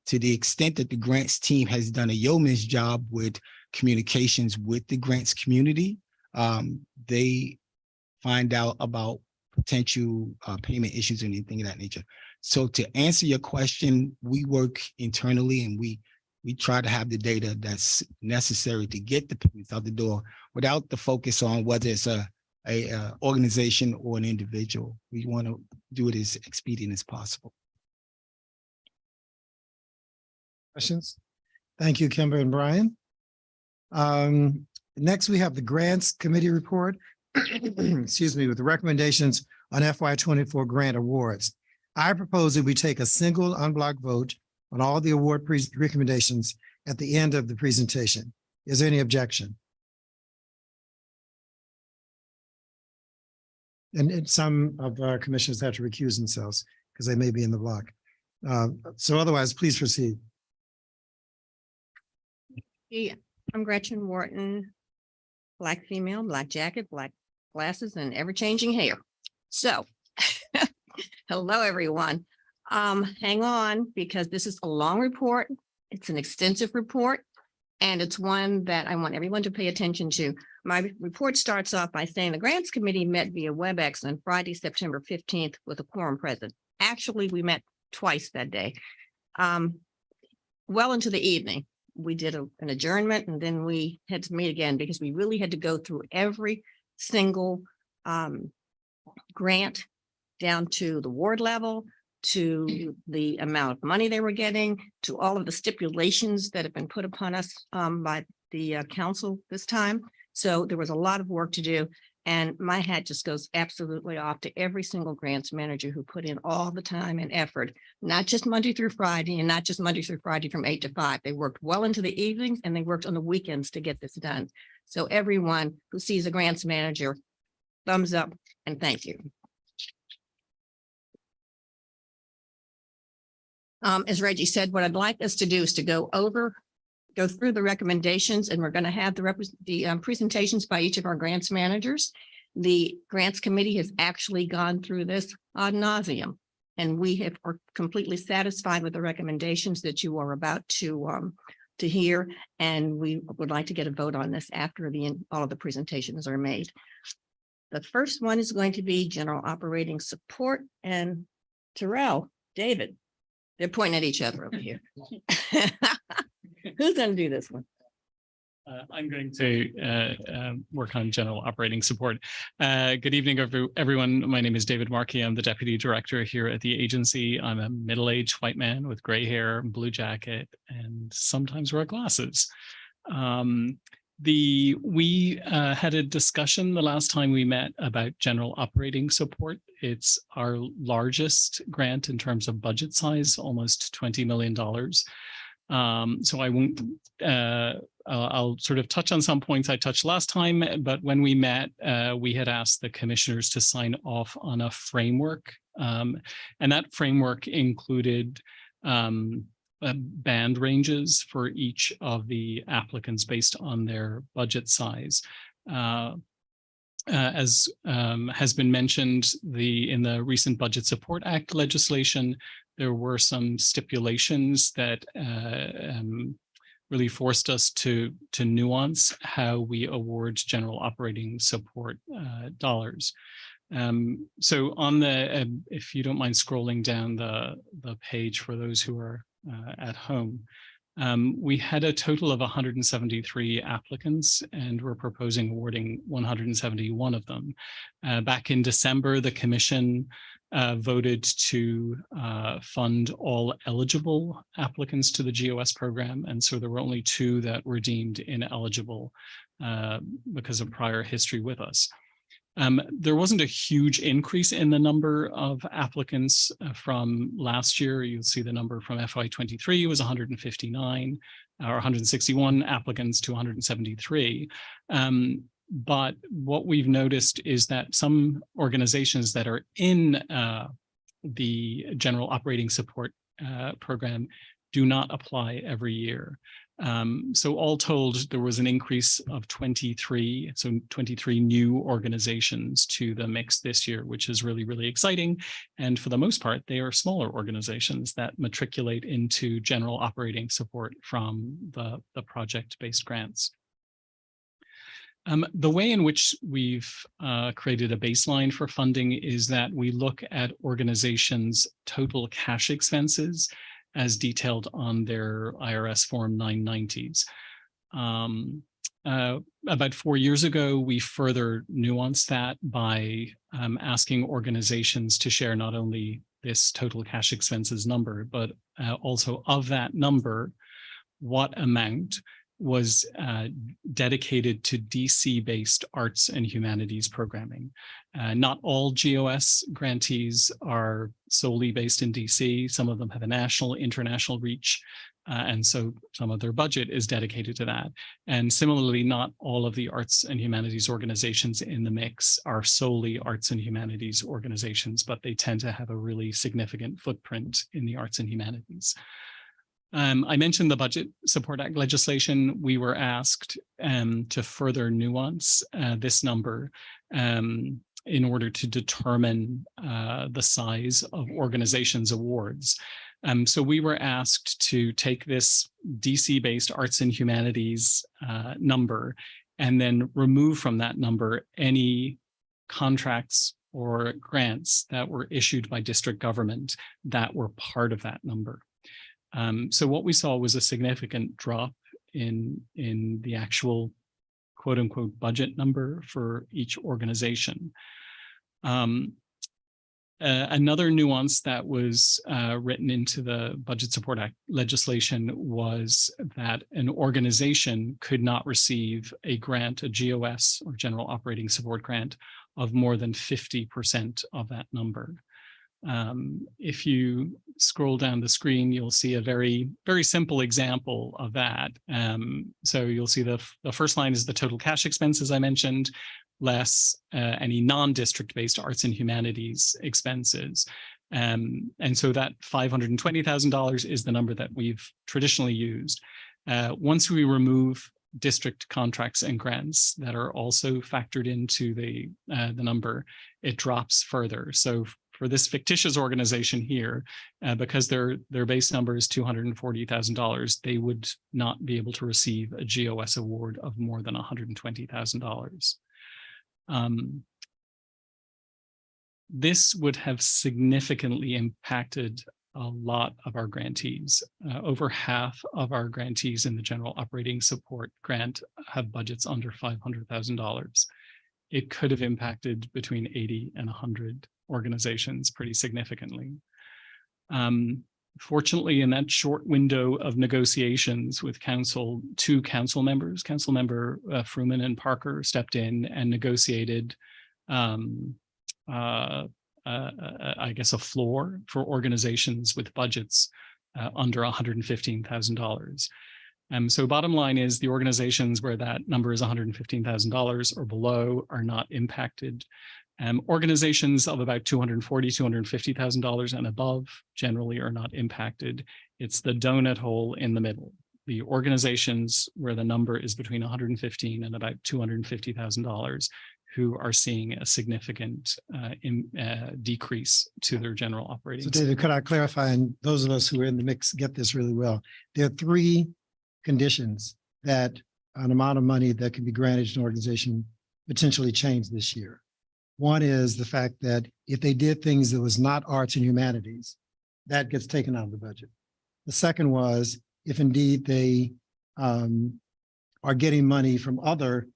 To the extent that the grants team has done a yeoman's job with communications with the grants community, they find out about potential payment issues and anything of that nature. So to answer your question, we work internally and we try to have the data that's necessary to get the payments out the door without the focus on whether it's a organization or an individual. We want to do it as expedient as possible. Questions? Thank you, Kymber and Brian. Next, we have the Grants Committee report, excuse me, with the recommendations on FY24 grant awards. I propose that we take a single unblocked vote on all the award recommendations at the end of the presentation. Is there any objection? And some of our commissioners have to recuse themselves because they may be in the block. So otherwise, please proceed. Yeah, I'm Gretchen Wharton, Black female, black jacket, black glasses, and ever-changing hair. So, hello, everyone. Hang on, because this is a long report. It's an extensive report, and it's one that I want everyone to pay attention to. My report starts off by saying the Grants Committee met via WebEx on Friday, September 15th with a quorum present. Actually, we met twice that day, well into the evening. We did an adjournment, and then we had to meet again because we really had to go through every single grant down to the ward level, to the amount of money they were getting, to all of the stipulations that have been put upon us by the council this time. So there was a lot of work to do. And my hat just goes absolutely off to every single grants manager who put in all the time and effort, not just Monday through Friday and not just Monday through Friday from 8 to 5. They worked well into the evenings and they worked on the weekends to get this done. So everyone who sees a grants manager, thumbs up and thank you. As Reggie said, what I'd like us to do is to go through the recommendations, and we're going to have the presentations by each of our grants managers. The grants committee has actually gone through this ad nauseum, and we are completely satisfied with the recommendations that you are about to hear. And we would like to get a vote on this after all of the presentations are made. The first one is going to be general operating support, and David. They're pointing at each other over here. Who's gonna do this one? I'm going to work on general operating support. Good evening, everyone. My name is David Markey. I'm the Deputy Director here at the agency. I'm a middle-aged white man with gray hair, blue jacket, and sometimes wear glasses. We had a discussion the last time we met about general operating support. It's our largest grant in terms of budget size, almost $20 million. So I won't, I'll sort of touch on some points I touched last time, but when we met, we had asked the commissioners to sign off on a framework. And that framework included band ranges for each of the applicants based on their budget size. As has been mentioned, in the recent Budget Support Act legislation, there were some stipulations that really forced us to nuance how we award general operating support dollars. So on the, if you don't mind scrolling down the page for those who are at home, we had a total of 173 applicants and we're proposing awarding 171 of them. Back in December, the Commission voted to fund all eligible applicants to the GOS program. And so there were only 2 that were deemed ineligible because of prior history with us. There wasn't a huge increase in the number of applicants from last year. You'll see the number from FY23 was 159 or 161 applicants to 173. But what we've noticed is that some organizations that are in the general operating support program do not apply every year. So all told, there was an increase of 23, so 23 new organizations to the mix this year, which is really, really exciting. And for the most part, they are smaller organizations that matriculate into general operating support from the project-based grants. The way in which we've created a baseline for funding is that we look at organizations' total cash expenses as detailed on their IRS Form 990s. About 4 years ago, we further nuanced that by asking organizations to share not only this total cash expenses number, but also of that number, what amount was dedicated to DC-based arts and humanities programming. Not all GOS grantees are solely based in DC. Some of them have a national, international reach, and so some of their budget is dedicated to that. And similarly, not all of the arts and humanities organizations in the mix are solely arts and humanities organizations, but they tend to have a really significant footprint in the arts and humanities. I mentioned the Budget Support Act legislation. We were asked to further nuance this number in order to determine the size of organizations' awards. So we were asked to take this DC-based arts and humanities number and then remove from that number any contracts or grants that were issued by district government that were part of that number. So what we saw was a significant drop in the actual quote unquote budget number for each organization. Another nuance that was written into the Budget Support Act legislation was that an organization could not receive a grant, a GOS or General Operating Support grant, of more than 50% of that number. If you scroll down the screen, you'll see a very, very simple example of that. So you'll see the first line is the total cash expenses I mentioned, less any non-district based arts and humanities expenses. And so that $520,000 is the number that we've traditionally used. Once we remove district contracts and grants that are also factored into the number, it drops further. So for this fictitious organization here, because their base number is $240,000, they would not be able to receive a GOS award of more than $120,000. This would have significantly impacted a lot of our grantees. Over half of our grantees in the general operating support grant have budgets under $500,000. It could have impacted between 80 and 100 organizations pretty significantly. Fortunately, in that short window of negotiations with council, two council members, Councilmember Fruman and Parker, stepped in and negotiated, I guess, a floor for organizations with budgets under $115,000. So bottom line is the organizations where that number is $115,000 or below are not impacted. Organizations of about $240,000, $250,000 and above generally are not impacted. It's the donut hole in the middle. The organizations where the number is between $115,000 and about $250,000 who are seeing a significant decrease to their general operating. So David, could I clarify, and those of us who are in the mix get this really well. There are three conditions that an amount of money that can be granted to an organization potentially change this year. One is the fact that if they did things that was not arts and humanities, that gets taken out of the budget. The second was if indeed they are getting money from other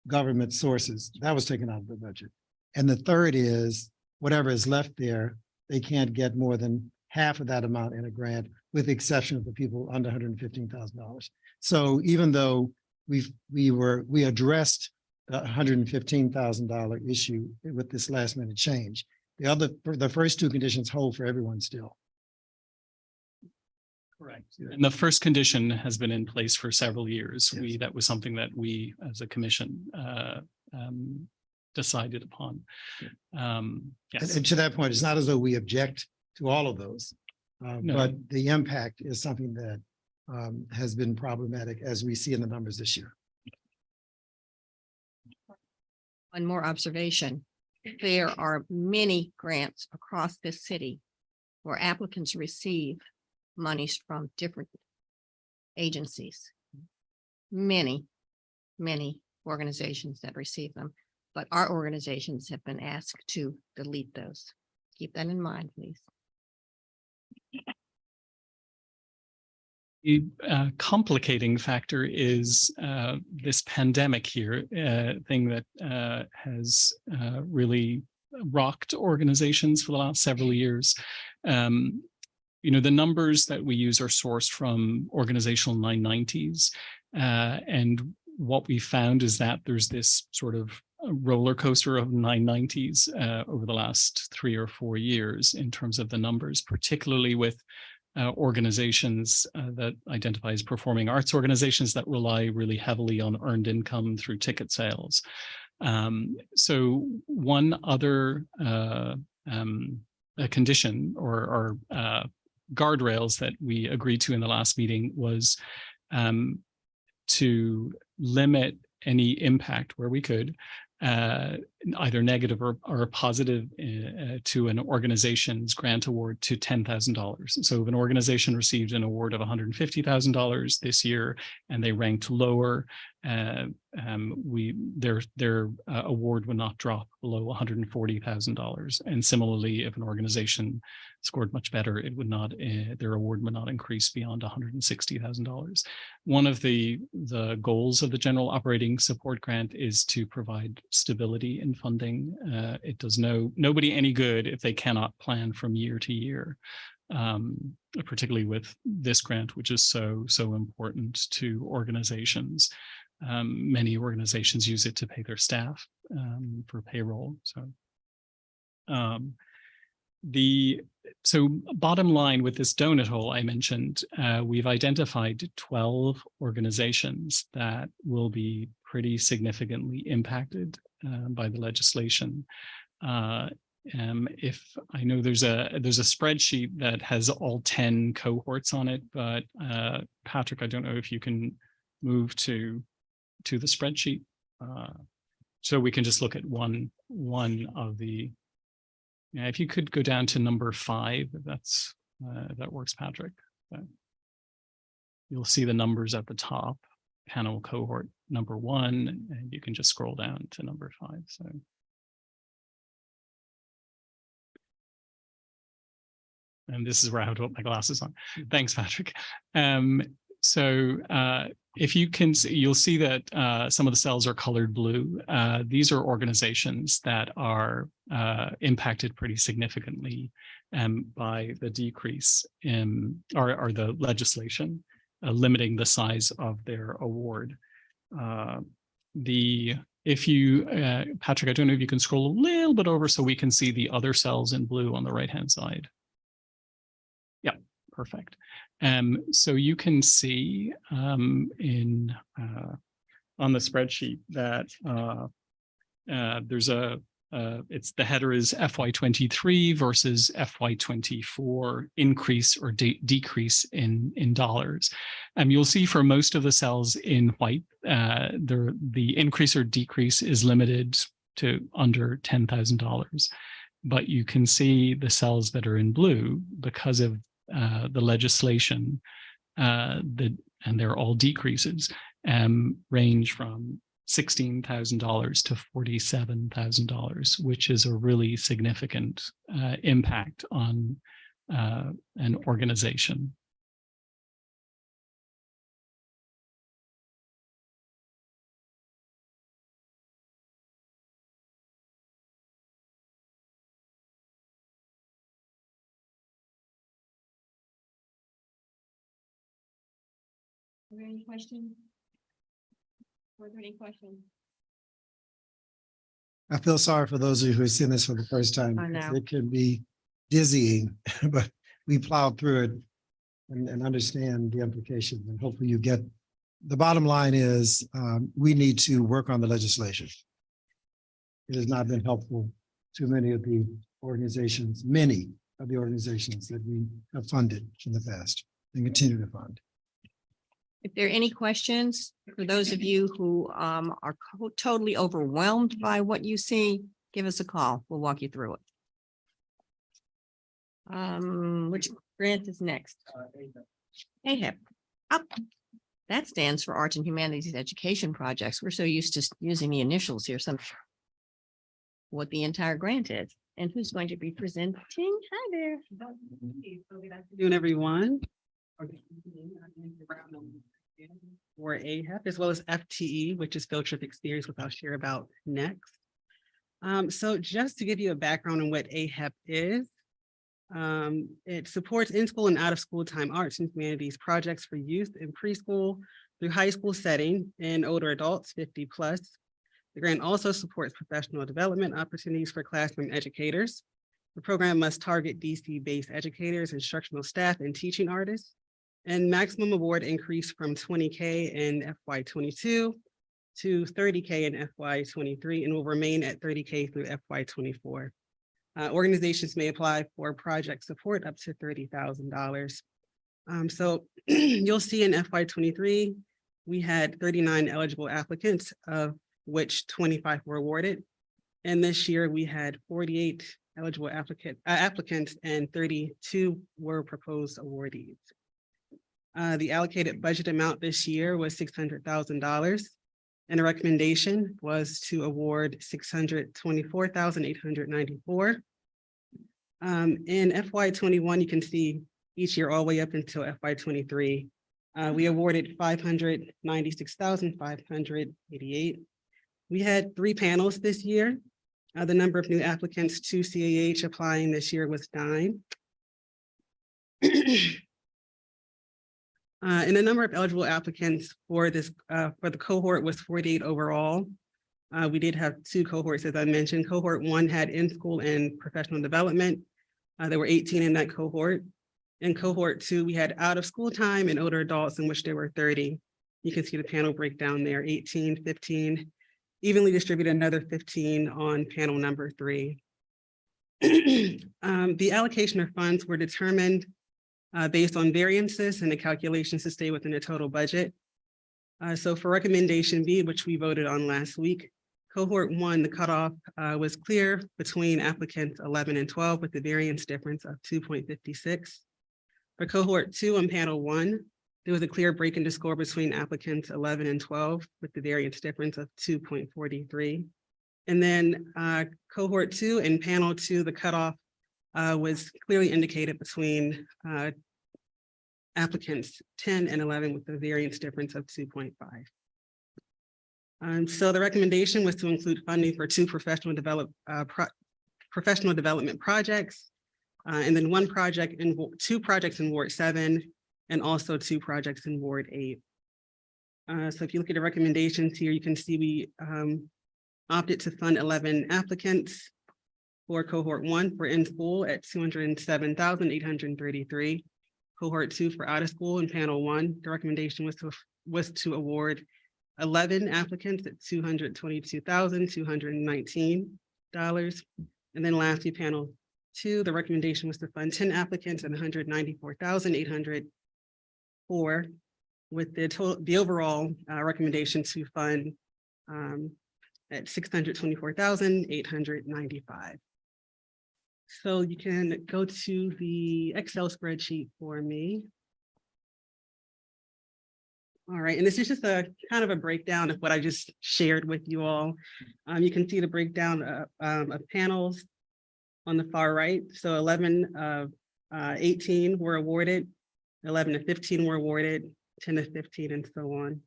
government sources, that was taken out of the budget. And the third is whatever is left there, they can't get more than half of that amount in a grant, with the exception of the people under $115,000. So even though we addressed the $115,000 issue with this last minute change, the first two conditions hold for everyone still. Correct. And the first condition has been in place for several years. Yes. That was something that we as a commission decided upon. Yes. And to that point, it's not as though we object to all of those, No. but the impact is something that has been problematic as we see in the numbers this year. One more observation. There are many grants across this city where applicants receive monies from different agencies. Many organizations that receive them, but our organizations have been asked to delete those. Keep that in mind, please. The complicating factor is this pandemic here, thing that has really rocked organizations for the last several years. The numbers that we use are sourced from organizational 990s. And what we found is that there's this sort of roller coaster of 990s over the last 3 or 4 years in terms of the numbers, particularly with organizations that identify as performing arts organizations that rely really heavily on earned income through ticket sales. So one other condition or guardrails that we agreed to in the last meeting was to limit any impact where we could, either negative or positive, to an organization's grant award to $10,000. So if an organization received an award of $150,000 this year and they ranked lower, their award would not drop below $140,000. And similarly, if an organization scored much better, it would not, their award would not increase beyond $160,000. One of the goals of the General Operating Support Grant is to provide stability in funding. It does nobody any good if they cannot plan from year to year, particularly with this grant, which is so important to organizations. Many organizations use it to pay their staff for payroll. So bottom line with this donut hole I mentioned, we've identified 12 organizations that will be pretty significantly impacted by the legislation. If I know there's a spreadsheet that has all 10 cohorts on it, but Patrick, I don't know if you can move to the spreadsheet, so we can just look at one of the. Yeah, if you could go down to number 5, if that works, Patrick. You'll see the numbers at the top, panel cohort number 1, and you can just scroll down to number 5. So. and this is where I have to put my glasses on. Thanks, Patrick. If you can see, you'll see that some of the cells are colored blue. These are organizations that are impacted pretty significantly by the decrease in or the legislation limiting the size of their award. If you, Patrick, I don't know if you can scroll a little bit over so we can see the other cells in blue on the right-hand side. Yeah, perfect. So you can see on the spreadsheet that there's it's the header is FY23 versus FY24 increase or decrease in dollars. You'll see for most of the cells in white, the increase or decrease is limited to under $10,000. But you can see the cells that are in blue because of the legislation and they're all decreases, range from $16,000 to $47,000, which is a really significant impact on an organization. Are there any questions? Were there any questions? I feel sorry for those of you who have seen this for the first time. I know. It can be dizzying, but we plowed through it and understand the implications, and hopefully you get, the bottom line is we need to work on the legislation. It has not been helpful to many of the organizations that we have funded in the past and continue to fund. If there are any questions for those of you who are totally overwhelmed by what you see, give us a call. We'll walk you through it. Which grant is next? AHFP. Up. That stands for Arts and Humanities Education Projects. We're so used to using the initials here. What the entire grant is and who's going to be presenting. Hi there. Good afternoon, everyone. For AHFP as well as FTE, which is field trip experience, which I'll share about next. So just to give you a background on what AHFP is, it supports in-school and out-of-school time arts and humanities projects for youth in preschool through high school setting and older adults 50 plus. The grant also supports professional development opportunities for classroom educators. The program must target DC-based educators, instructional staff, and teaching artists. And maximum award increased from $20K in FY22 to $30K in FY23 and will remain at $30K through FY24. Organizations may apply for project support up to $30,000. So you'll see in FY23, we had 39 eligible applicants, of which 25 were awarded. And this year we had 48 eligible applicants and 32 were proposed awardees. The allocated budget amount this year was $600,000, and the recommendation was to award $624,894. In FY21, you can see each year all the way up until FY23, we awarded $596,588. We had 3 panels this year. The number of new applicants to CAH applying this year was 9. And the number of eligible applicants for this for the cohort was 48 overall. We did have 2 cohorts, as I mentioned. Cohort 1 had in-school and professional development. There were 18 in that cohort. In cohort 2, we had out-of-school time and older adults, in which there were 30. You can see the panel breakdown there, 18, 15, evenly distributed another 15 on panel number 3. The allocation of funds were determined based on variances and the calculations to stay within the total budget. So for recommendation B, which we voted on last week, cohort 1, the cutoff was clear between applicants 11 and 12 with the variance difference of 2.56. For cohort 2 on panel 1, there was a clear break in the score between applicants 11 and 12 with the variance difference of 2.43. And then cohort 2 and panel 2, the cutoff was clearly indicated between applicants 10 and 11 with a variance difference of 2.5. So the recommendation was to include funding for two professional development projects, and then two projects in Ward 7, and also two projects in Ward 8. So if you look at the recommendations here, you can see we opted to fund 11 applicants for cohort 1 for in school at $207,833. Cohort 2 for out of school in panel 1, the recommendation was to award 11 applicants at $222,219. And then lastly, panel 2, the recommendation was to fund 10 applicants at $194,804, with the overall recommendation to fund at $624,895. So you can go to the Excel spreadsheet for me. All right, and this is just a kind of a breakdown of what I just shared with you all. You can see the breakdown of panels on the far right. So 11 of 18 were awarded, 11 to 15 were awarded, 10 to 15, and so on.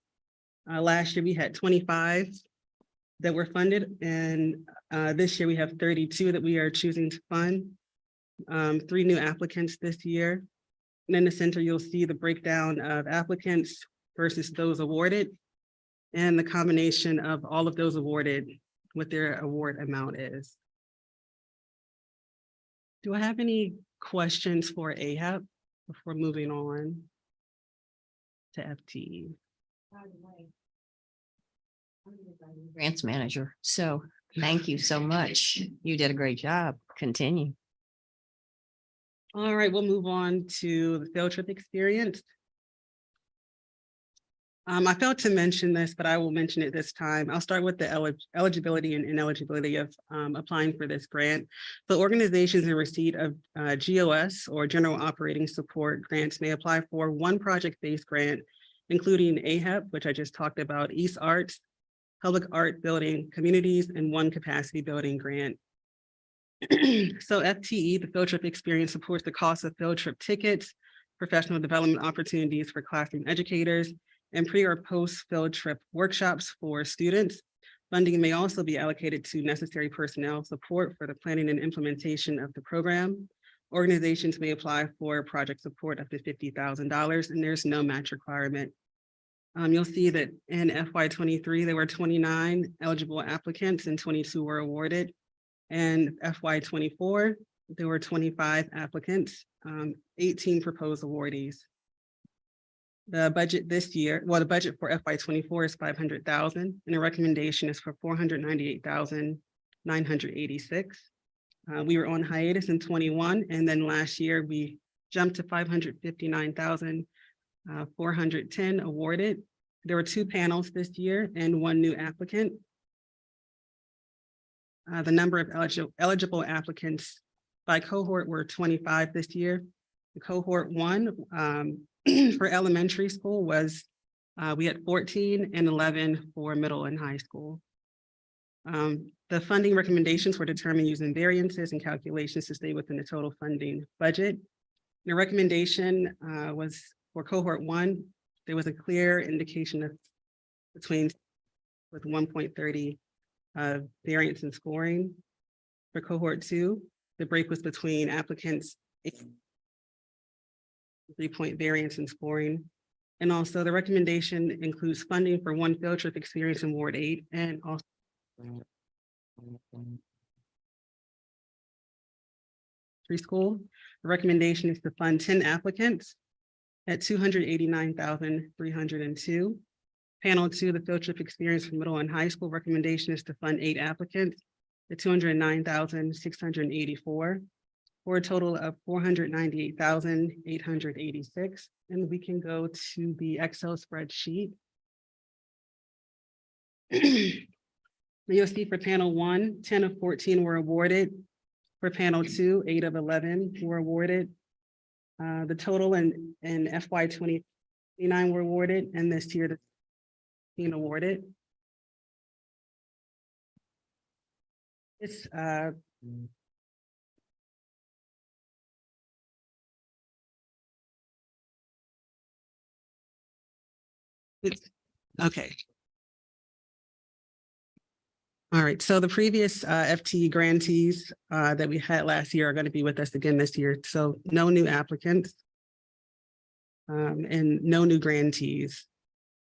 Last year we had 25 that were funded, and this year we have 32 that we are choosing to fund. 3 new applicants this year. And in the center, you'll see the breakdown of applicants versus those awarded, and the combination of all of those awarded, what their award amount is. Do I have any questions for AHFP before moving on to FTE? Grants manager. So thank you so much. You did a great job. Continue. All right, we'll move on to the field trip experience. I failed to mention this, but I will mention it this time. I'll start with the eligibility and ineligibility of applying for this grant. So organizations in receipt of GOS or General Operating Support grants may apply for one project-based grant, including AHFP, which I just talked about, East Arts, Public Art Building Communities, and one capacity building grant. So FTE, the field trip experience, supports the cost of field trip tickets, professional development opportunities for classroom educators, and pre or post field trip workshops for students. Funding may also be allocated to necessary personnel support for the planning and implementation of the program. Organizations may apply for project support up to $50,000, and there's no match requirement. You'll see that in FY23, there were 29 eligible applicants and 22 were awarded. And FY24, there were 25 applicants, 18 proposed awardees. The budget this year, well, the budget for FY24 is $500,000, and the recommendation is for $498,986. We were on hiatus in 21, and then last year we jumped to $559,410 awarded. There were 2 panels this year and 1 new applicant. The number of eligible applicants by cohort were 25 this year. The cohort 1 for elementary school was, we had 14 and 11 for middle and high school. The funding recommendations were determined using variances and calculations to stay within the total funding budget. The recommendation was for cohort 1, there was a clear indication of between with 1.30 variance in scoring. For cohort 2, the break was between applicants 3-point variance in scoring. And also the recommendation includes funding for 1 field trip experience in Ward 8 and also preschool. The recommendation is to fund 10 applicants at $289,302. Panel 2, the field trip experience for middle and high school, recommendation is to fund 8 applicants at $209,684 for a total of $498,886. And we can go to the Excel spreadsheet. You'll see for panel 1, 10 of 14 were awarded. For panel 2, 8 of 11 were awarded. The total in FY 29 were awarded, and this year being awarded. This Okay. All right, so the previous FTE grantees that we had last year are going to be with us again this year. So no new applicants and no new grantees.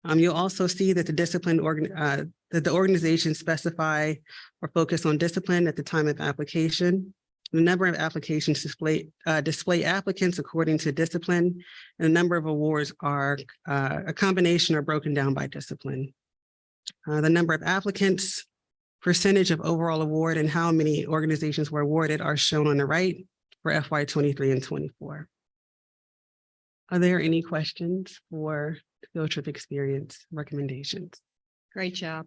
You'll also see that that the organizations specify or focus on discipline at the time of application. The number of applications display applicants according to discipline, and the number of awards are a combination or broken down by discipline. The number of applicants, percentage of overall award, and how many organizations were awarded are shown on the right for FY23 and 24. Are there any questions for field trip experience recommendations? Great job.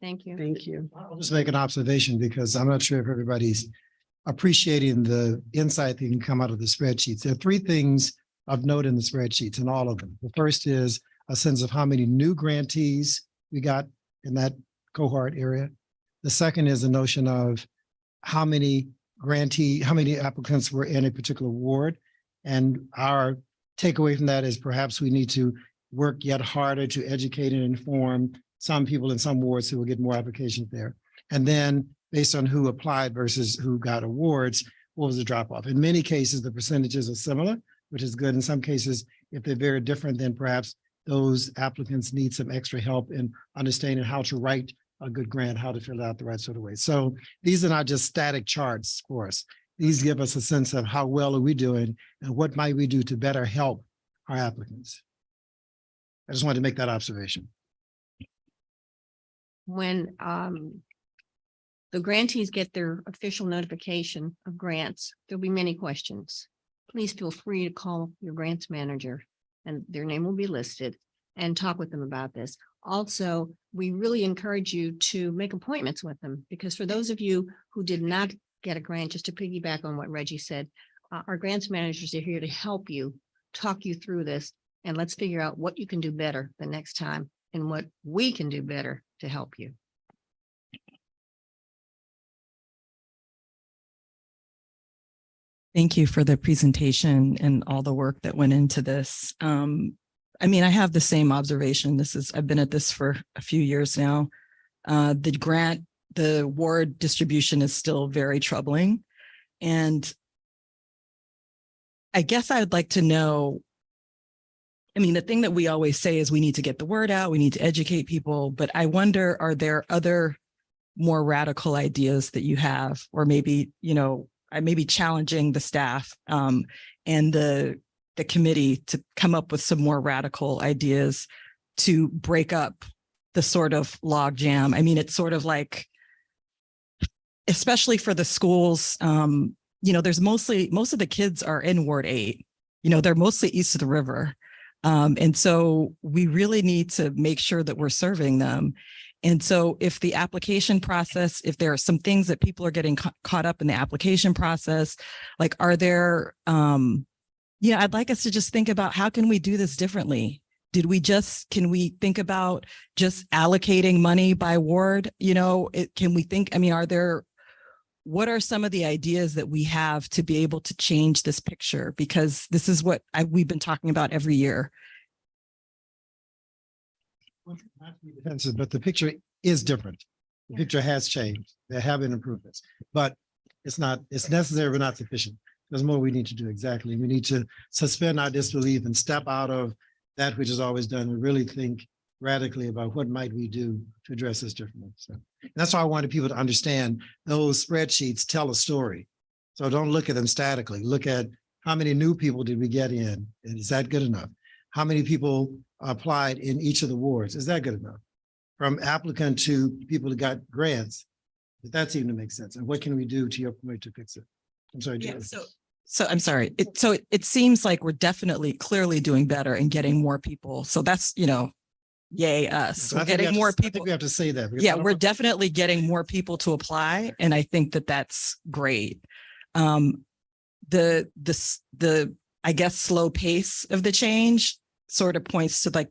Thank you. Thank you. I'll just make an observation because I'm not sure if everybody's appreciating the insight that can come out of the spreadsheets. There are three things of note in the spreadsheets, and all of them. The first is a sense of how many new grantees we got in that cohort area. The second is the notion of how many applicants were in a particular ward. And our takeaway from that is perhaps we need to work yet harder to educate and inform some people in some wards who will get more applications there. And then based on who applied versus who got awards, what was the drop off? In many cases, the percentages are similar, which is good. In some cases, if they're very different, then perhaps those applicants need some extra help in understanding how to write a good grant, how to fill it out the right sort of way. So these are not just static charts for us. These give us a sense of how well are we doing and what might we do to better help our applicants. I just wanted to make that observation. When the grantees get their official notification of grants, there'll be many questions. Please feel free to call your grants manager and their name will be listed and talk with them about this. Also, we really encourage you to make appointments with them because for those of you who did not get a grant, just to piggyback on what Reggie said, our grants managers are here to help you, talk you through this, and let's figure out what you can do better the next time and what we can do better to help you. Thank you for the presentation and all the work that went into this. I mean, I have the same observation. I've been at this for a few years now. The ward distribution is still very troubling. And I guess I'd like to know, I mean, the thing that we always say is we need to get the word out, we need to educate people, but I wonder, are there other more radical ideas that you have, or maybe, I may be challenging the staff and the committee to come up with some more radical ideas to break up the sort of log jam. I mean, it's sort of like, especially for the schools, there's most of the kids are in Ward 8, they're mostly east of the river. And so we really need to make sure that we're serving them. And so if the application process, if there are some things that people are getting caught up in the application process, like are there, I'd like us to just think about how can we do this differently? Can we think about just allocating money by ward? Can we think, what are some of the ideas that we have to be able to change this picture? Because this is what we've been talking about every year. Not to be defensive, but the picture is different. The picture has changed. There have been improvements, but it's necessary, but not sufficient. There's more we need to do. Exactly. We need to suspend our disbelief and step out of that which is always done and really think radically about what might we do to address this differently. So that's why I wanted people to understand those spreadsheets tell a story. So don't look at them statically. Look at how many new people did we get in? And is that good enough? How many people applied in each of the wards? Is that good enough? From applicant to people who got grants, does that seem to make sense? And what can we do to your point to fix it? I'm sorry. Yeah, so I'm sorry. It seems like we're definitely clearly doing better and getting more people. So that's, yay us. So we're getting more people. I think we have to say that. Yeah, we're definitely getting more people to apply. And I think that that's great. The I guess, slow pace of the change sort of points to like,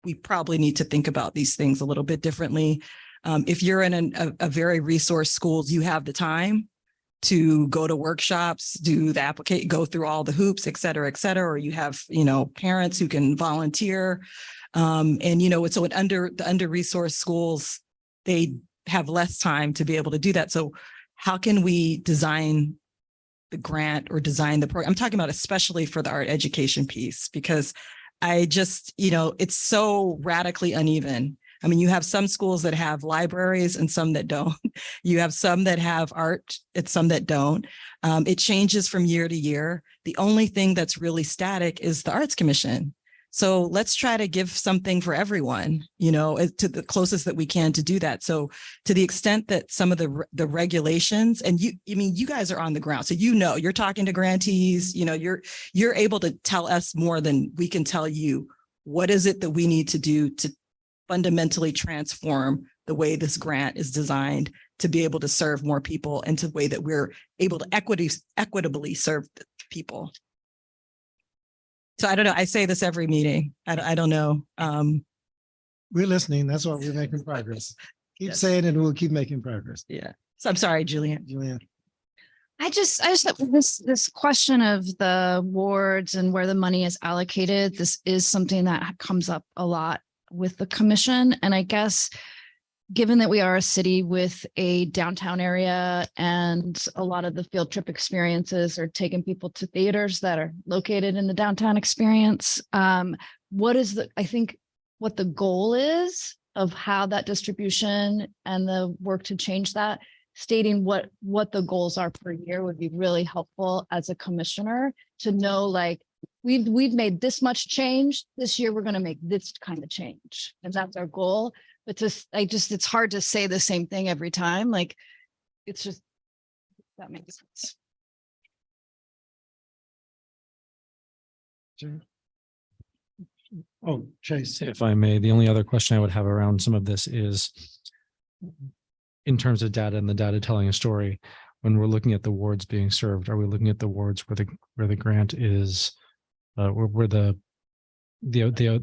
we probably need to think about these things a little bit differently. If you're in a very resource schools, you have the time to go to workshops, do the go through all the hoops, et cetera, or you have, parents who can volunteer. And, you know, so the under-resourced schools, they have less time to be able to do that. So how can we design the grant or design the program? I'm talking about especially for the art education piece, because I just, you know, it's so radically uneven. I mean, you have some schools that have libraries and some that don't. You have some that have art and some that don't. It changes from year to year. The only thing that's really static is the Arts Commission. So let's try to give something for everyone, you know, to the closest that we can to do that. So to the extent that some of the regulations, and you guys are on the ground, so you know, you're talking to grantees, you know, you're able to tell us more than we can tell you. What is it that we need to do to fundamentally transform the way this grant is designed to be able to serve more people and to the way that we're able to equitably serve people? So I don't know. I say this every meeting. I don't know. We're listening. That's why we're making progress. Keep Yes. saying it and we'll keep making progress. Yeah. So I'm sorry, Julian. I just this question of the wards and where the money is allocated, this is something that comes up a lot with the commission. And I guess given that we are a city with a downtown area and a lot of the field trip experiences are taking people to theaters that are located in the downtown experience, what the goal is of how that distribution and the work to change that, stating what the goals are per year would be really helpful as a commissioner to know, like, we've made this much change this year, we're going to make this kind of change, and that's our goal. But it's hard to say the same thing every time. Like, it's just, that makes sense. Oh, Chase. If I may, the only other question I would have around some of this is in terms of data and the data telling a story, when we're looking at the wards being served, are we looking at the wards where the grant is, where the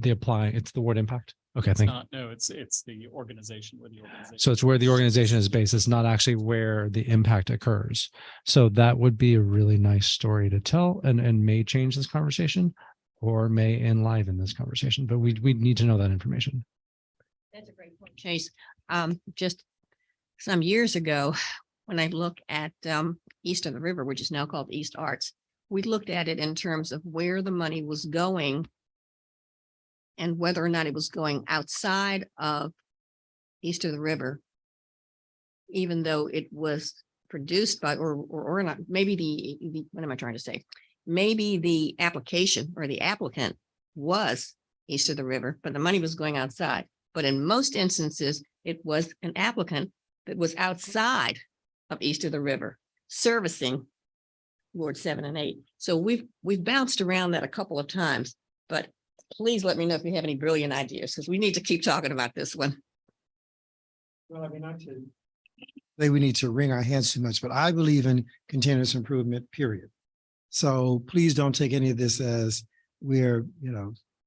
apply, it's the ward impact? Okay, It's thank you. not, no, it's the organization where the organization. So it's where the organization is based. It's not actually where the impact occurs. So that would be a really nice story to tell and may change this conversation or may enliven this conversation, but we need to know that information. That's a great point, Chase. Just some years ago, when I look at east of the river, which is now called East Arts, we looked at it in terms of where the money was going and whether or not it was going outside of east of the river, even though it was produced by or not, maybe the what am I trying to say? Maybe the application or the applicant was east of the river, but the money was going outside. But in most instances, it was an applicant that was outside of east of the river, servicing Ward 7 and 8. So we've bounced around that a couple of times, but please let me know if you have any brilliant ideas, because we need to keep talking about this one. Well, I mean, not to say we need to wring our hands too much, but I believe in continuous improvement, period. So please don't take any of this as we're,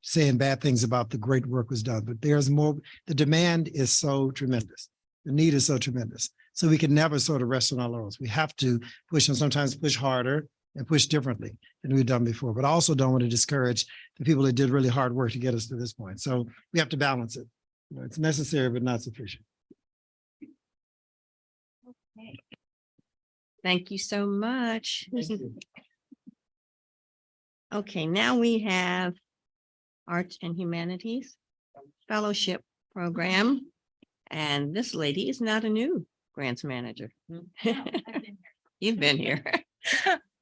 saying bad things about the great work was done, but there's more. The demand is so tremendous. The need is so tremendous. So we can never sort of rest on our laurels. We have to push and sometimes push harder and push differently than we've done before, but I also don't want to discourage the people that did really hard work to get us to this point. So we have to balance it. It's necessary, but not sufficient. Okay. Thank you so much. Okay, now we have Arts and Humanities Fellowship Program. And this lady is not a new grants manager. You've been here.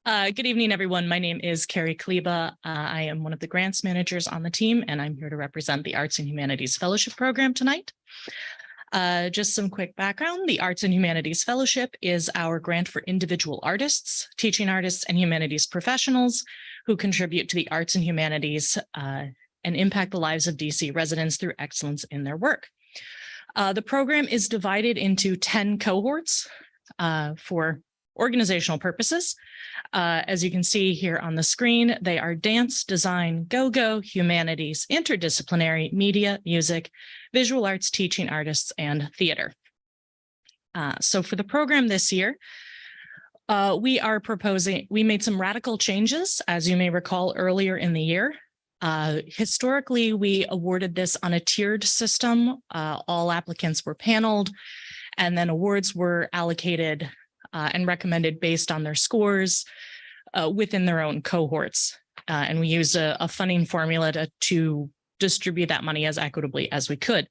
Good evening, everyone. My name is Carrie Kleba. I am one of the grants managers on the team, and I'm here to represent the Arts and Humanities Fellowship Program tonight. Just some quick background. The Arts and Humanities Fellowship is our grant for individual artists, teaching artists, and humanities professionals who contribute to the arts and humanities and impact the lives of DC residents through excellence in their work. The program is divided into 10 cohorts for organizational purposes. As you can see here on the screen, they are dance, design, go-go, humanities, interdisciplinary, media, music, visual arts, teaching artists, and theater. So for the program this year, we made some radical changes, as you may recall earlier in the year. Historically, we awarded this on a tiered system. All applicants were paneled, and then awards were allocated and recommended based on their scores within their own cohorts. And we used a funding formula to distribute that money as equitably as we could.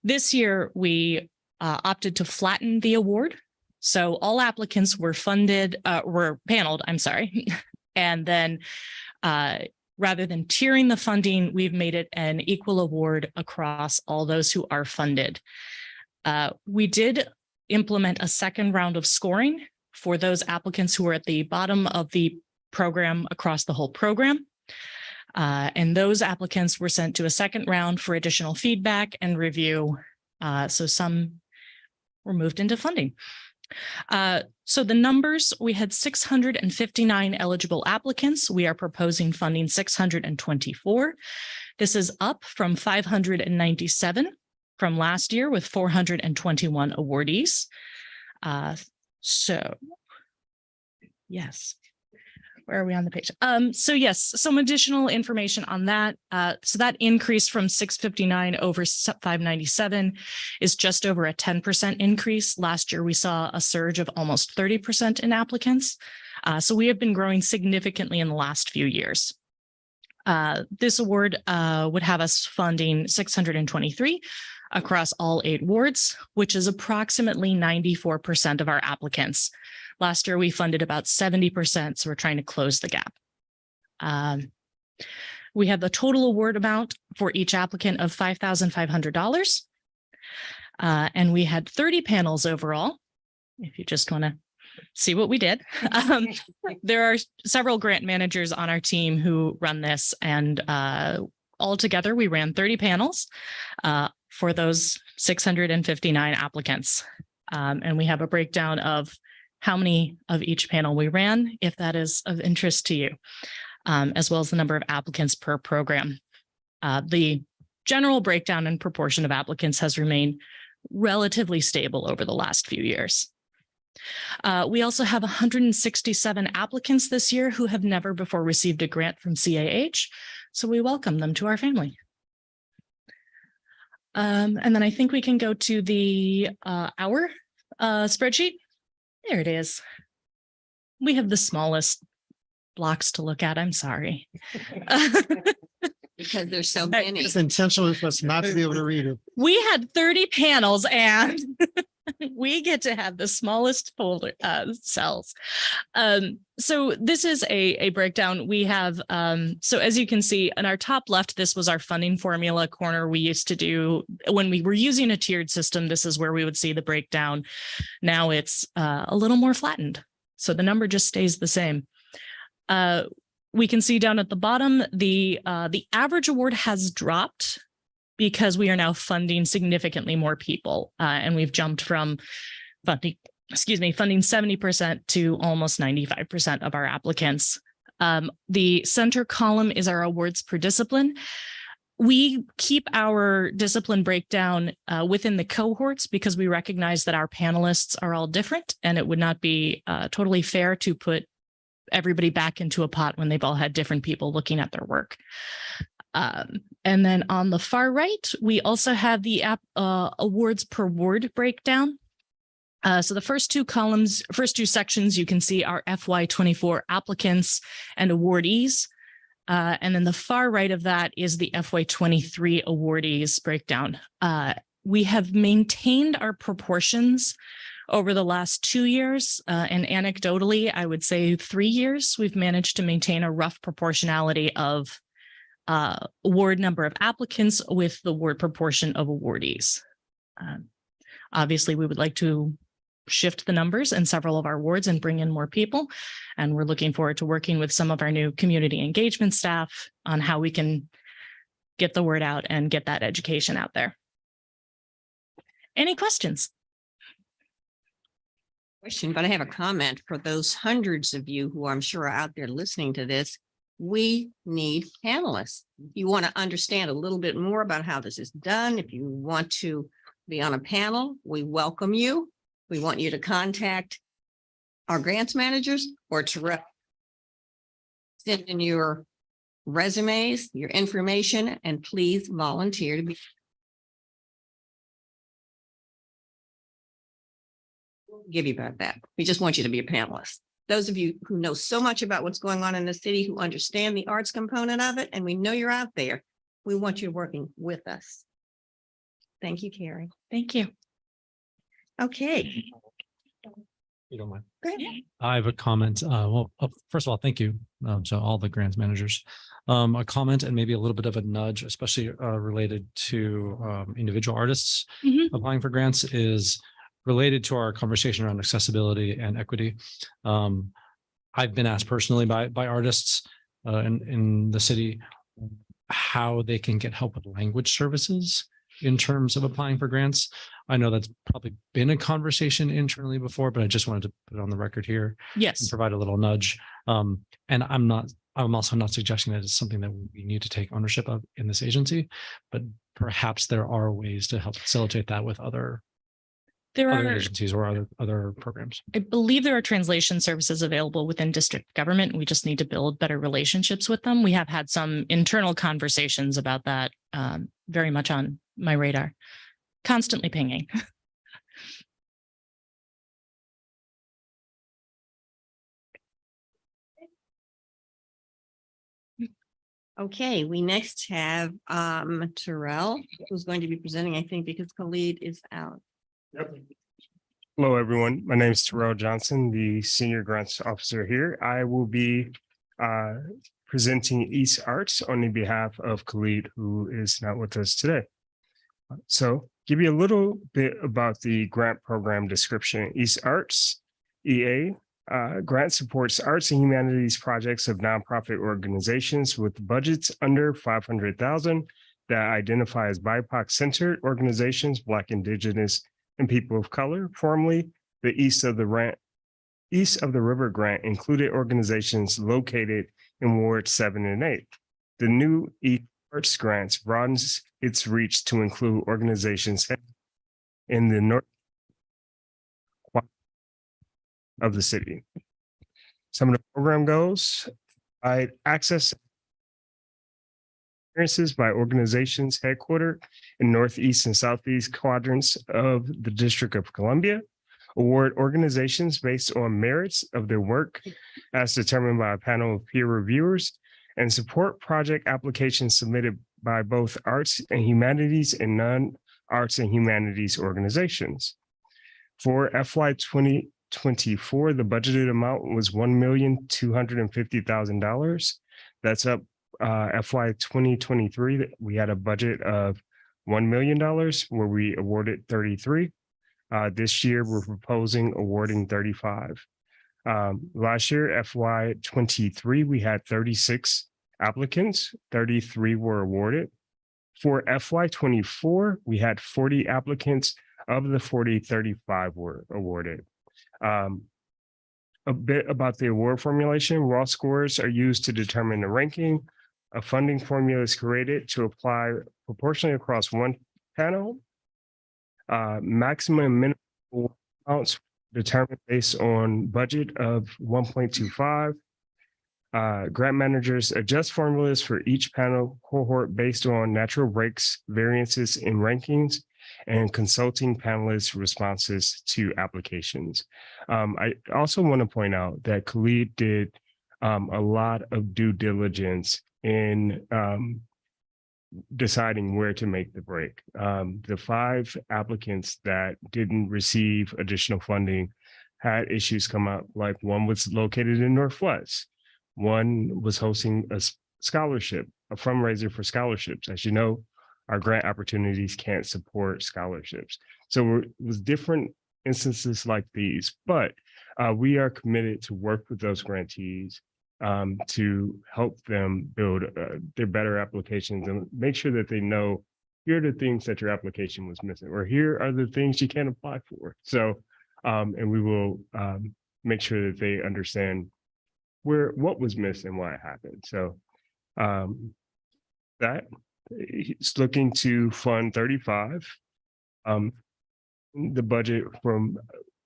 This year, we opted to flatten the award. So all applicants were paneled, I'm sorry. And then rather than tiering the funding, we've made it an equal award across all those who are funded. We did implement a second round of scoring for those applicants who are at the bottom of the program across the whole program. And those applicants were sent to a second round for additional feedback and review. So some were moved into funding. So the numbers, we had 659 eligible applicants. We are proposing funding 624. This is up from 597 from last year with 421 awardees. So yes. Where are we on the page? So yes, some additional information on that. So that increase from 659 over 597 is just over a 10% increase. Last year, we saw a surge of almost 30% in applicants. So we have been growing significantly in the last few years. This award would have us funding 623 across all 8 wards, which is approximately 94% of our applicants. Last year, we funded about 70%, so we're trying to close the gap. We have the total award amount for each applicant of $5,500. And we had 30 panels overall, if you just want to see what we did. There are several grant managers on our team who run this, and altogether, we ran 30 panels for those 659 applicants. And we have a breakdown of how many of each panel we ran, if that is of interest to you, as well as the number of applicants per program. The general breakdown and proportion of applicants has remained relatively stable over the last few years. We also have 167 applicants this year who have never before received a grant from CAH, so we welcome them to our family. And then I think we can go to the hour spreadsheet. There it is. We have the smallest blocks to look at. I'm sorry. Because there's so many. It's intentional for us not to be able to read it. We had 30 panels and we get to have the smallest folder cells. So this is a breakdown. We have, so as you can see in our top left, this was our funding formula corner we used to do when we were using a tiered system. This is where we would see the breakdown. Now it's a little more flattened. So the number just stays the same. We can see down at the bottom, the average award has dropped because we are now funding significantly more people. And we've jumped from funding 70% to almost 95% of our applicants. The center column is our awards per discipline. We keep our discipline breakdown within the cohorts because we recognize that our panelists are all different, and it would not be totally fair to put everybody back into a pot when they've all had different people looking at their work. And then on the far right, we also have the awards per ward breakdown. So the first two columns, first two sections, you can see are FY24 applicants and awardees. And then the far right of that is the FY23 awardees breakdown. We have maintained our proportions over the last 2 years, and anecdotally, I would say 3 years, we've managed to maintain a rough proportionality of award number of applicants with the award proportion of awardees. Obviously, we would like to shift the numbers in several of our wards and bring in more people. And we're looking forward to working with some of our new community engagement staff on how we can get the word out and get that education out there. Any questions? Question, but I have a comment for those hundreds of you who I'm sure are out there listening to this. We need panelists. If you want to understand a little bit more about how this is done, if you want to be on a panel, we welcome you. We want you to contact our grants managers or to send in your resumes, your information, and please volunteer to be. Give you about that. We just want you to be a panelist. Those of you who know so much about what's going on in the city, who understand the arts component of it, and we know you're out there, we want you working with us. Thank you, Carrie. Thank you. Okay. You don't mind. Go ahead. I have a comment. First of all, thank you to all the grants managers. A comment and maybe a little bit of a nudge, especially related to individual artists applying for grants, is related to our conversation around accessibility and equity. I've been asked personally by artists in the city how they can get help with language services in terms of applying for grants. I know that's probably been a conversation internally before, but I just wanted to put it on the record here. Yes. And provide a little nudge. And I'm also not suggesting that it's something that we need to take ownership of in this agency, but perhaps there are ways to help facilitate that with other agencies or other programs. I believe there are translation services available within district government. We just need to build better relationships with them. We have had some internal conversations about that, very much on my radar, constantly pinging. Okay, we next have Terrell, who's going to be presenting, I think, because Khalid is out. Yep. Hello, everyone. My name is Terrell Johnson, the Senior Grants Officer here. I will be presenting East Arts on the behalf of Khalid, who is not with us today. So give you a little bit about the grant program description. East Arts, EA, grant supports arts and humanities projects of nonprofit organizations with budgets under $500,000 that identify as BIPOC-centered organizations, Black, Indigenous, and people of color. Formerly, the East of the River grant included organizations located in Wards 7 and 8. The new East Arts grants broadens its reach to include organizations in the north of the city. Some of the program goals: provide access experiences by organizations headquartered in Northeast and Southeast quadrants of the District of Columbia, award organizations based on merits of their work as determined by a panel of peer reviewers, and support project applications submitted by both arts and humanities and non-arts and humanities organizations. For FY 2024, the budgeted amount was $1,250,000. That's up FY 2023, we had a budget of $1 million where we awarded 33. This year, we're proposing awarding 35. Last year, FY 23, we had 36 applicants, 33 were awarded. For FY 24, we had 40 applicants. Of the 40, 35 were awarded. A bit about the award formulation: raw scores are used to determine the ranking. A funding formula is created to apply proportionally across one panel. Maximum and minimum amounts determined based on budget of 1.25. Grant managers adjust formulas for each panel cohort based on natural breaks, variances in rankings, and consulting panelists' responses to applications. I also want to point out that Khalid did a lot of due diligence in deciding where to make the break. The 5 applicants that didn't receive additional funding had issues come up, like one was located in Northwest. One was hosting a scholarship, a fundraiser for scholarships. As you know, our grant opportunities can't support scholarships. So it was different instances like these, but we are committed to work with those grantees to help them build their better applications and make sure that they know, here are the things that your application was missing, or here are the things you can't apply for. So, and we will make sure that they understand what was missed and why it happened. So that it's looking to fund 35. The budget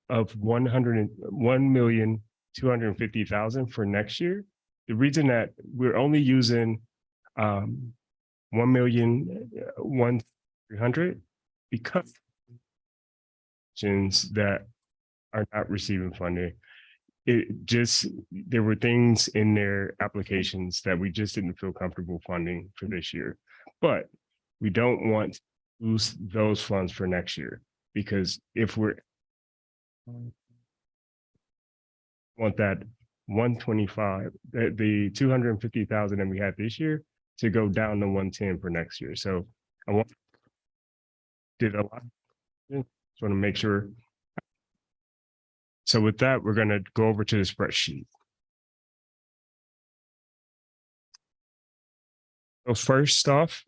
of $101,250,000 for next year. The reason that we're only using 1,100,300 because that are not receiving funding. There were things in their applications that we just didn't feel comfortable funding for this year. But we don't want to lose those funds for next year, because if we're want that 125, the 250,000 that we had this year to go down to 110 for next year. So I did a lot. Just want to make sure. So with that, we're going to go over to the spreadsheet. So first off,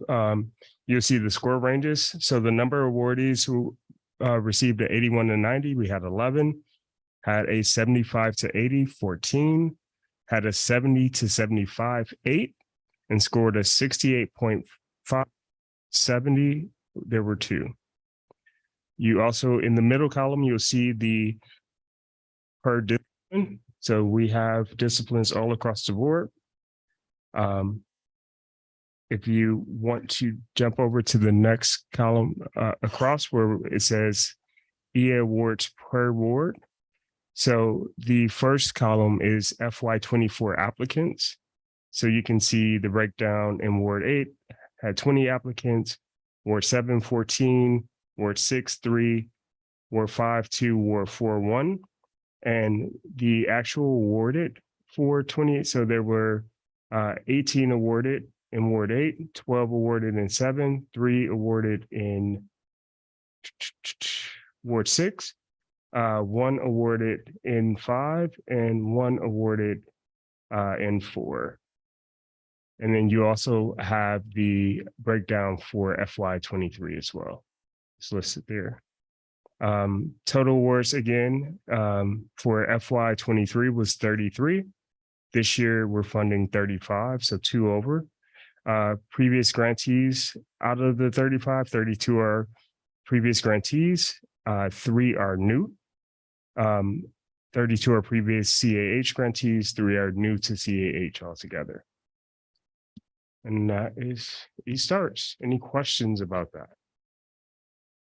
you'll see the score ranges. So the number of awardees who received an 81 to 90, we had 11, had a 75 to 80, 14, had a 70 to 75, 8, and scored a 68.5, 70, there were 2. You also, in the middle column, you'll see the per discipline. So we have disciplines all across the board. If you want to jump over to the next column across where it says EA awards per ward. So the first column is FY24 applicants. So you can see the breakdown in Ward 8 had 20 applicants, Ward 7, 14, Ward 6, 3, Ward 5, 2, Ward 4, 1. And the actual awarded for 28, so there were 18 awarded in Ward 8, 12 awarded in 7, 3 awarded in Ward 6, 1 awarded in 5, and 1 awarded in 4. And then you also have the breakdown for FY23 as well. It's listed there. Total awards again for FY23 was 33. This year we're funding 35, so 2 over. Previous grantees, out of the 35, 32 are previous grantees, 3 are new. 32 are previous CAH grantees, 3 are new to CAH altogether. And that is, he starts. Any questions about that?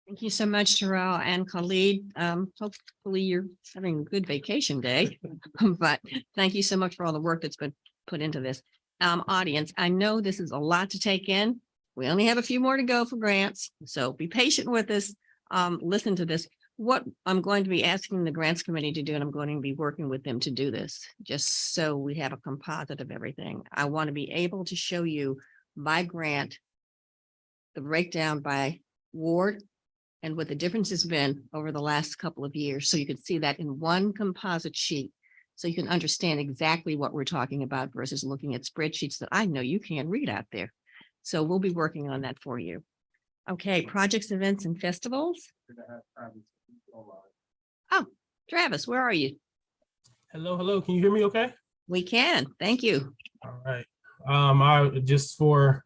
Thank you so much, Terrell and Khalid. Hopefully you're having a good vacation day, but thank you so much for all the work that's been put into this. Audience, I know this is a lot to take in. We only have a few more to go for grants, so be patient with us. Listen to this. What I'm going to be asking the grants committee to do, and I'm going to be working with them to do this, just so we have a composite of everything. I want to be able to show you by grant, the breakdown by ward, and what the difference has been over the last couple of years. So you can see that in one composite sheet. So you can understand exactly what we're talking about versus looking at spreadsheets that I know you can't read out there. So we'll be working on that for you. Okay, projects, events, and festivals. Oh, Travis, where are you? Hello, hello. Can you hear me okay? We can. Thank you. All right. I just for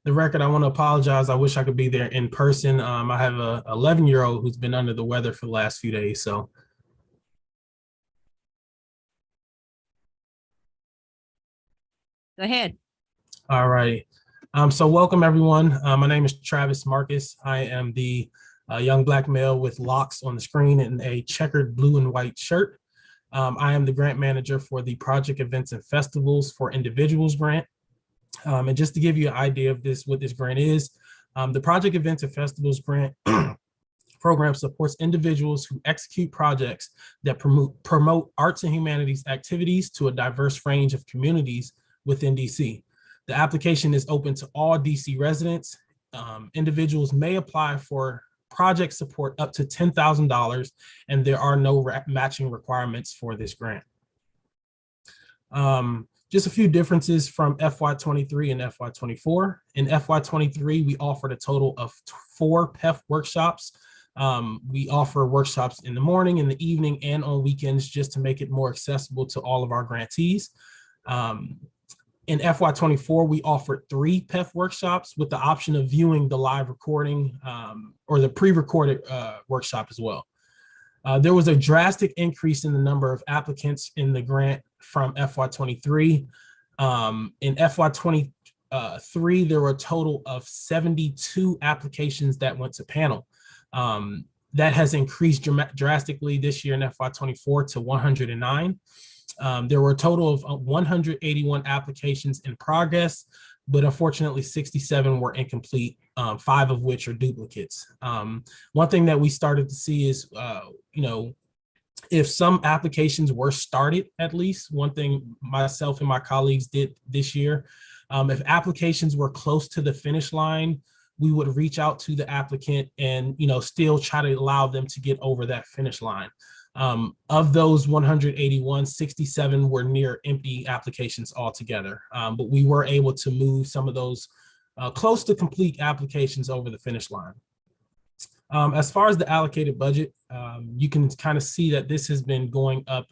the record, I want to apologize. I wish I could be there in person. I have a 11-year-old who's been under the weather for the last few days. So. Go ahead. All right. So welcome everyone. My name is Travis Marcus. I am the young Black male with locks on the screen and a checkered blue and white shirt. I am the grant manager for the Project Events and Festivals for Individuals grant. And just to give you an idea of this, what this grant is, the Project Events and Festivals grant program supports individuals who execute projects that promote arts and humanities activities to a diverse range of communities within DC. The application is open to all DC residents. Individuals may apply for project support up to $10,000, and there are no matching requirements for this grant. Just a few differences from FY23 and FY24. In FY23, we offered a total of 4 PEF workshops. We offer workshops in the morning, in the evening, and on weekends just to make it more accessible to all of our grantees. In FY24, we offered 3 PEF workshops with the option of viewing the live recording or the pre-recorded workshop as well. There was a drastic increase in the number of applicants in the grant from FY23. In FY24, there were a total of 72 applications that went to panel. That has increased drastically this year in FY24 to 109. There were a total of 181 applications in progress, but unfortunately 67 were incomplete, 5 of which are duplicates. One thing that we started to see is, if some applications were started, at least one thing myself and my colleagues did this year, if applications were close to the finish line, we would reach out to the applicant and, still try to allow them to get over that finish line. Of those 181, 67 were near empty applications altogether, but we were able to move some of those close to complete applications over the finish line. As far as the allocated budget, you can kind of see that this has been going up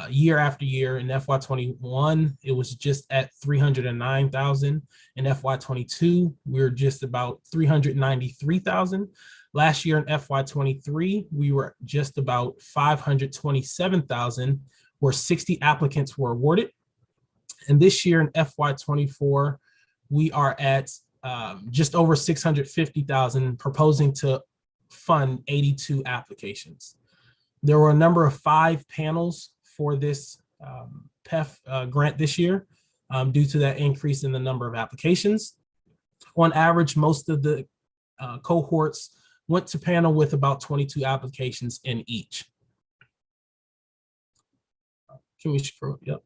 year after year. In FY21, it was just at 309,000. In FY22, we were just about 393,000. Last year in FY23, we were just about 527,000, where 60 applicants were awarded. And this year in FY24, we are at just over 650,000, proposing to fund 82 applications. There were a number of 5 panels for this PEF grant this year due to that increase in the number of applications. On average, most of the cohorts went to panel with about 22 applications in each. Can we scroll? Yep.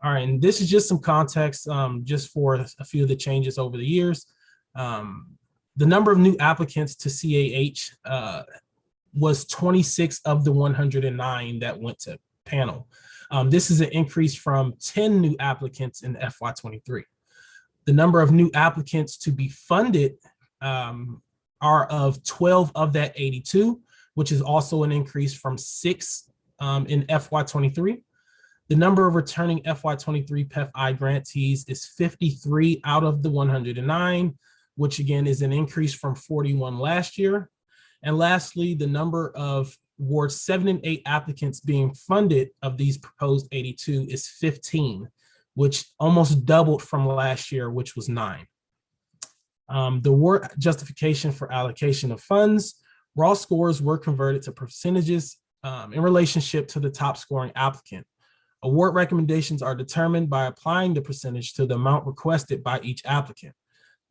All right, and this is just some context just for a few of the changes over the years. The number of new applicants to CAH was 26 of the 109 that went to panel. This is an increase from 10 new applicants in FY23. The number of new applicants to be funded are of 12 of that 82, which is also an increase from 6 in FY23. The number of returning FY23 PEF-I grantees is 53 out of the 109, which again is an increase from 41 last year. And lastly, the number of Ward 7 and 8 applicants being funded of these proposed 82 is 15, which almost doubled from last year, which was 9. The award justification for allocation of funds, raw scores were converted to percentages in relationship to the top scoring applicant. Award recommendations are determined by applying the percentage to the amount requested by each applicant.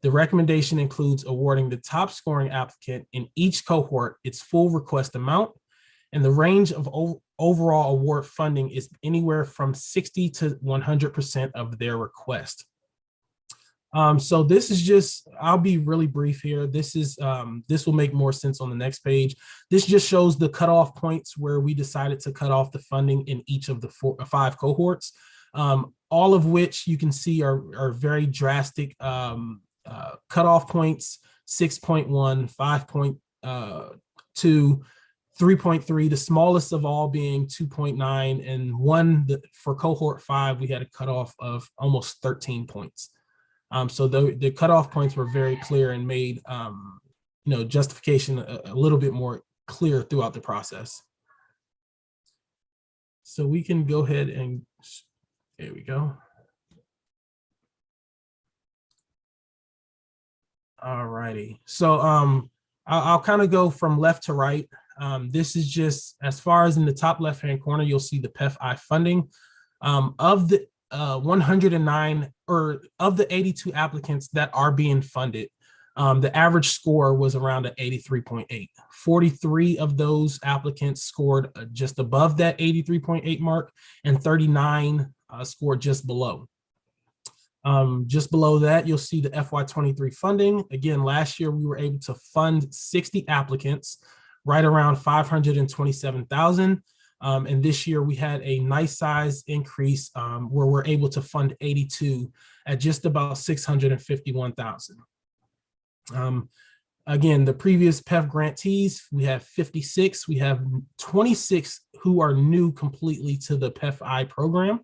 The recommendation includes awarding the top scoring applicant in each cohort its full request amount, and the range of overall award funding is anywhere from 60 to 100% of their request. So this is just, I'll be really brief here. This will make more sense on the next page. This just shows the cutoff points where we decided to cut off the funding in each of the 5 cohorts, all of which you can see are very drastic cutoff points: 6.1, 5.2, 3.3, the smallest of all being 2.9, and 1 for cohort 5, we had a cutoff of almost 13 points. So the cutoff points were very clear and made justification a little bit more clear throughout the process. So we can go ahead and, there we go. All righty. So I'll kind of go from left to right. This is just, as far as in the top left-hand corner, you'll see the PEF-I funding. Of the 109, or of the 82 applicants that are being funded, the average score was around an 83.8. 43 of those applicants scored just above that 83.8 mark, and 39 scored just below. Just below that, you'll see the FY23 funding. Again, last year we were able to fund 60 applicants, right around 527,000. And this year we had a nice size increase where we're able to fund 82 at just about 651,000. Again, the previous PEF grantees, we have 56. We have 26 who are new completely to the PEF-I program.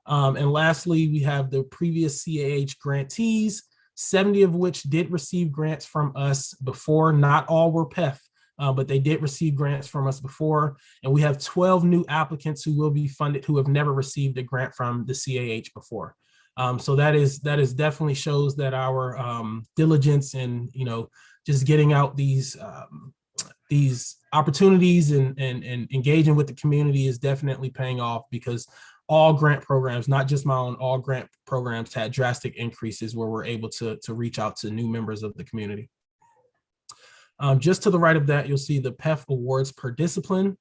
And lastly, we have the previous CAH grantees, 70 of which did receive grants from us before. Not all were PEF, but they did receive grants from us before. And we have 12 new applicants who will be funded who have never received a grant from the CAH before. So that is definitely shows that our diligence and, you know, just getting out these opportunities and engaging with the community is definitely paying off, because all grant programs, not just my own, all grant programs had drastic increases where we're able to reach out to new members of the community. Just to the right of that, you'll see the PEF awards per discipline.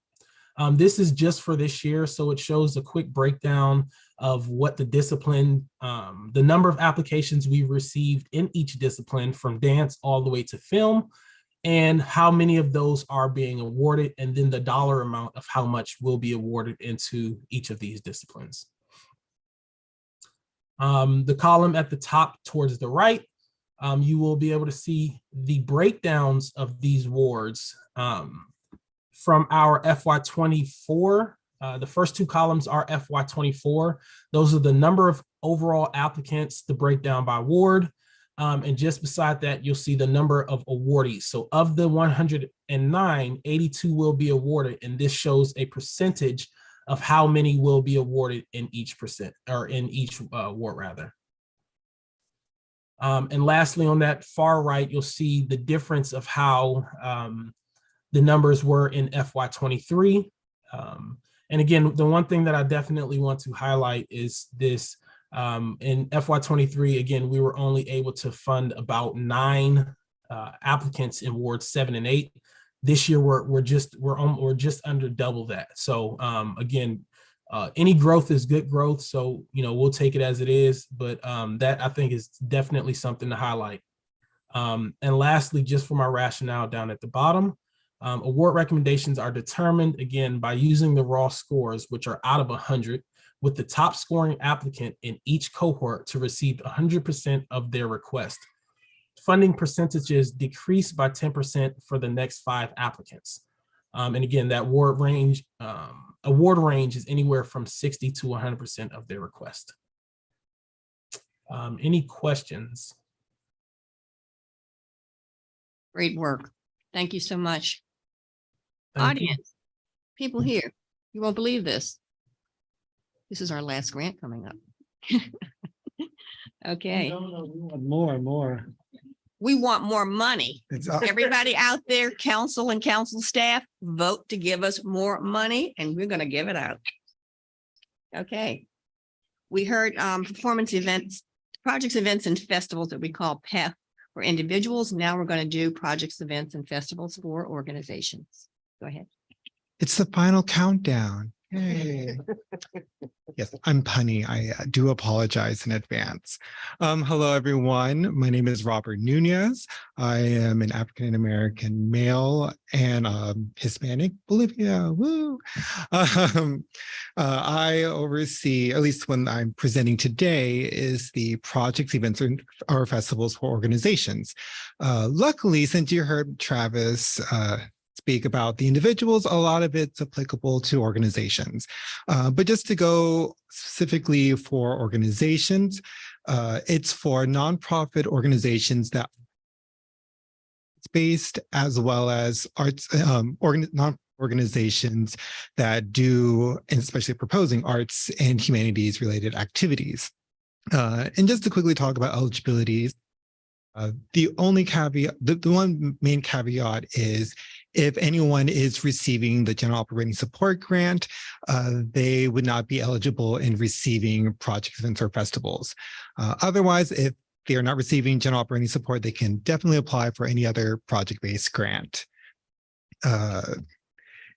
This is just for this year, so it shows a quick breakdown of what the discipline, the number of applications we received in each discipline from dance all the way to film, and how many of those are being awarded, and then the dollar amount of how much will be awarded into each of these disciplines. The column at the top towards the right, you will be able to see the breakdowns of these awards from our FY24. The first two columns are FY24. Those are the number of overall applicants, the breakdown by award. And just beside that, you'll see the number of awardees. So of the 109, 82 will be awarded. And this shows a percentage of how many will be awarded in each award rather. And lastly, on that far right, you'll see the difference of how the numbers were in FY23. And again, the one thing that I definitely want to highlight is this. In FY23, again, we were only able to fund about 9 applicants in wards 7 and 8. This year, we're just under double that. So again, any growth is good growth. So, you know, we'll take it as it is, but that I think is definitely something to highlight. And lastly, just for my rationale down at the bottom, award recommendations are determined again by using the raw scores, which are out of 100, with the top scoring applicant in each cohort to receive 100% of their request. Funding percentages decrease by 10% for the next 5 applicants. And again, that award range is anywhere from 60 to 100% of their request. Any questions? Great work. Thank you so much. Thank you. Audience, people here, you won't believe this. This is our last grant coming up. Okay. No, we want more and more. We want more money. Everybody out there, council and council staff, vote to give us more money and we're going to give it out. Okay. We heard performance events, projects, events, and festivals that we call PEF for individuals. Now we're going to do projects, events, and festivals for organizations. Go ahead. It's the final countdown. Yay. Yes, I'm punny. I do apologize in advance. Hello, everyone. My name is Robert Nunez. I am an African-American male and Hispanic, Bolivia, woo. I oversee, at least when I'm presenting today, is the projects, events, or festivals for organizations. Luckily, since you heard Travis speak about the individuals, a lot of it's applicable to organizations. But just to go specifically for organizations, it's for nonprofit organizations that it's based, as well as arts organizations that do, and especially proposing arts and humanities related activities. And just to quickly talk about eligibilities, the only caveat, the one main caveat is if anyone is receiving the General Operating Support Grant, they would not be eligible in receiving project events or festivals. Otherwise, if they are not receiving General Operating Support, they can definitely apply for any other project-based grant.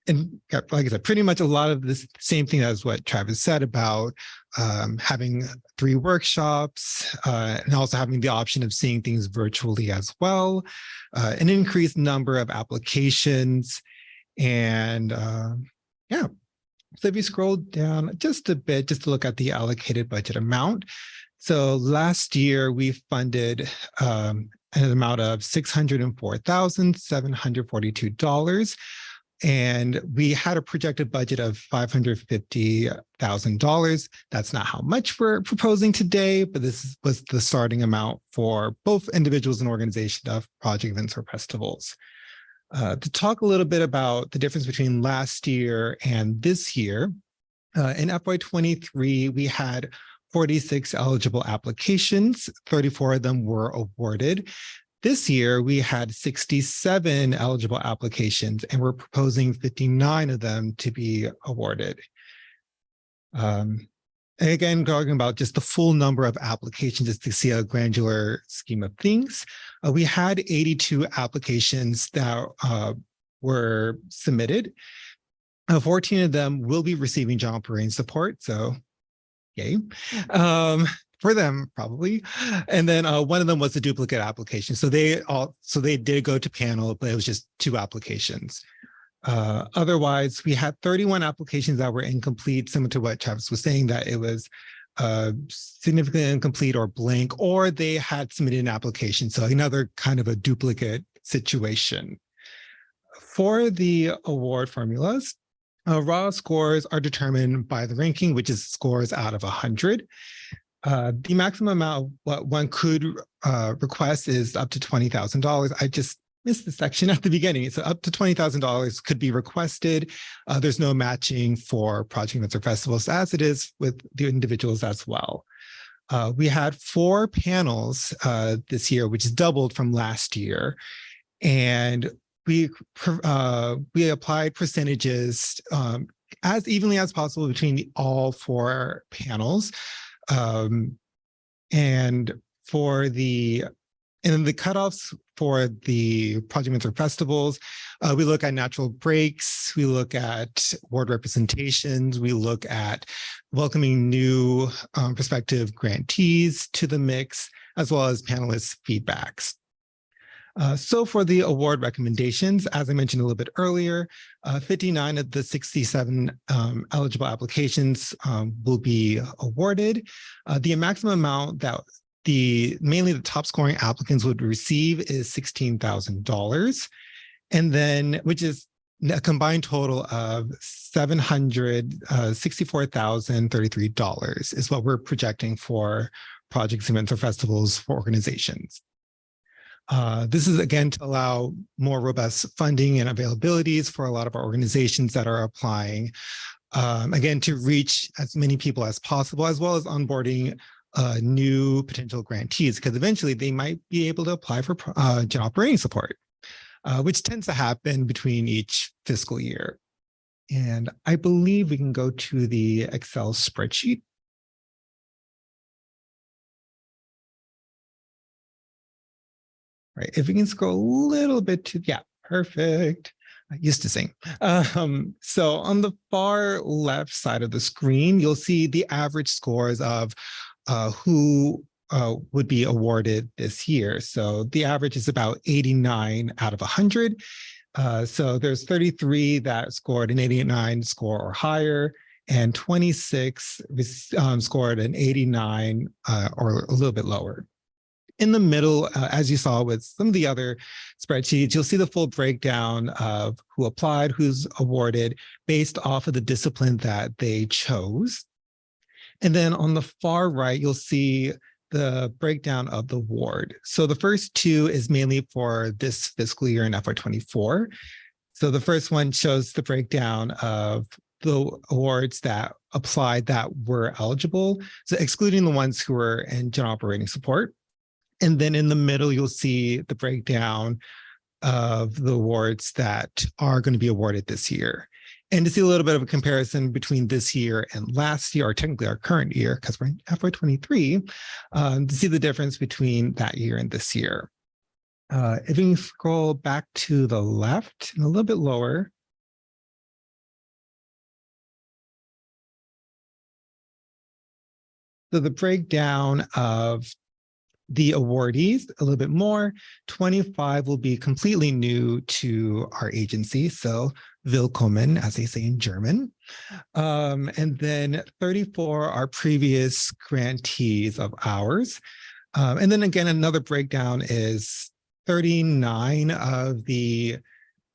And like I said, pretty much a lot of this same thing as what Travis said about having 3 workshops and also having the option of seeing things virtually as well, an increased number of applications. And yeah, so if you scroll down just a bit, just to look at the allocated budget amount. So last year we funded an amount of $604,742. And we had a projected budget of $550,000. That's not how much we're proposing today, but this was the starting amount for both individuals and organizations of project events or festivals. To talk a little bit about the difference between last year and this year, in FY23, we had 46 eligible applications, 34 of them were awarded. This year, we had 67 eligible applications, and we're proposing 59 of them to be awarded. And again, talking about just the full number of applications just to see a granular scheme of things. We had 82 applications that were submitted. 14 of them will be receiving job operating support, so yay. For them probably. And then one of them was a duplicate application. So they did go to panel, but it was just 2 applications. Otherwise, we had 31 applications that were incomplete, similar to what Travis was saying, that it was significantly incomplete or blank, or they had submitted an application. So another kind of a duplicate situation. For the award formulas, raw scores are determined by the ranking, which is scores out of 100. The maximum amount of what one could request is up to $20,000. I just missed the section at the beginning. So up to $20,000 could be requested. There's no matching for project events or festivals, as it is with the individuals as well. We had 4 panels this year, which is doubled from last year. And we applied percentages as evenly as possible between all 4 panels. And the cutoffs for the project events or festivals, we look at natural breaks, we look at ward representations, we look at welcoming new prospective grantees to the mix, as well as panelist feedbacks. So for the award recommendations, as I mentioned a little bit earlier, 59 of the 67 eligible applications will be awarded. The maximum amount that mainly the top scoring applicants would receive is $16,000, and then which is a combined total of $764,033 is what we're projecting for projects, events, or festivals for organizations. This is again to allow more robust funding and availabilities for a lot of our organizations that are applying, again, to reach as many people as possible, as well as onboarding new potential grantees, because eventually they might be able to apply for general operating support, which tends to happen between each fiscal year. And I believe we can go to the Excel spreadsheet. Right, if we can scroll a little bit to, yeah, perfect. I used to sing. So on the far left side of the screen, you'll see the average scores of who would be awarded this year. So the average is about 89 out of 100. So there's 33 that scored an 89 score or higher, and 26 scored an 89 or a little bit lower. In the middle, as you saw with some of the other spreadsheets, you'll see the full breakdown of who applied, who's awarded, based off of the discipline that they chose. And then on the far right, you'll see the breakdown of the award. So the first 2 is mainly for this fiscal year in FY24. So the first one shows the breakdown of the awards that applied that were eligible, so excluding the ones who were in general operating support. And then in the middle, you'll see the breakdown of the awards that are going to be awarded this year. And to see a little bit of a comparison between this year and last year, or technically our current year, because we're in FY23, to see the difference between that year and this year. If we can scroll back to the left and a little bit lower. So the breakdown of the awardees, a little bit more, 25 will be completely new to our agency. So willkommen, as they say in German. And then 34 are previous grantees of ours. And then again, another breakdown is 39 of the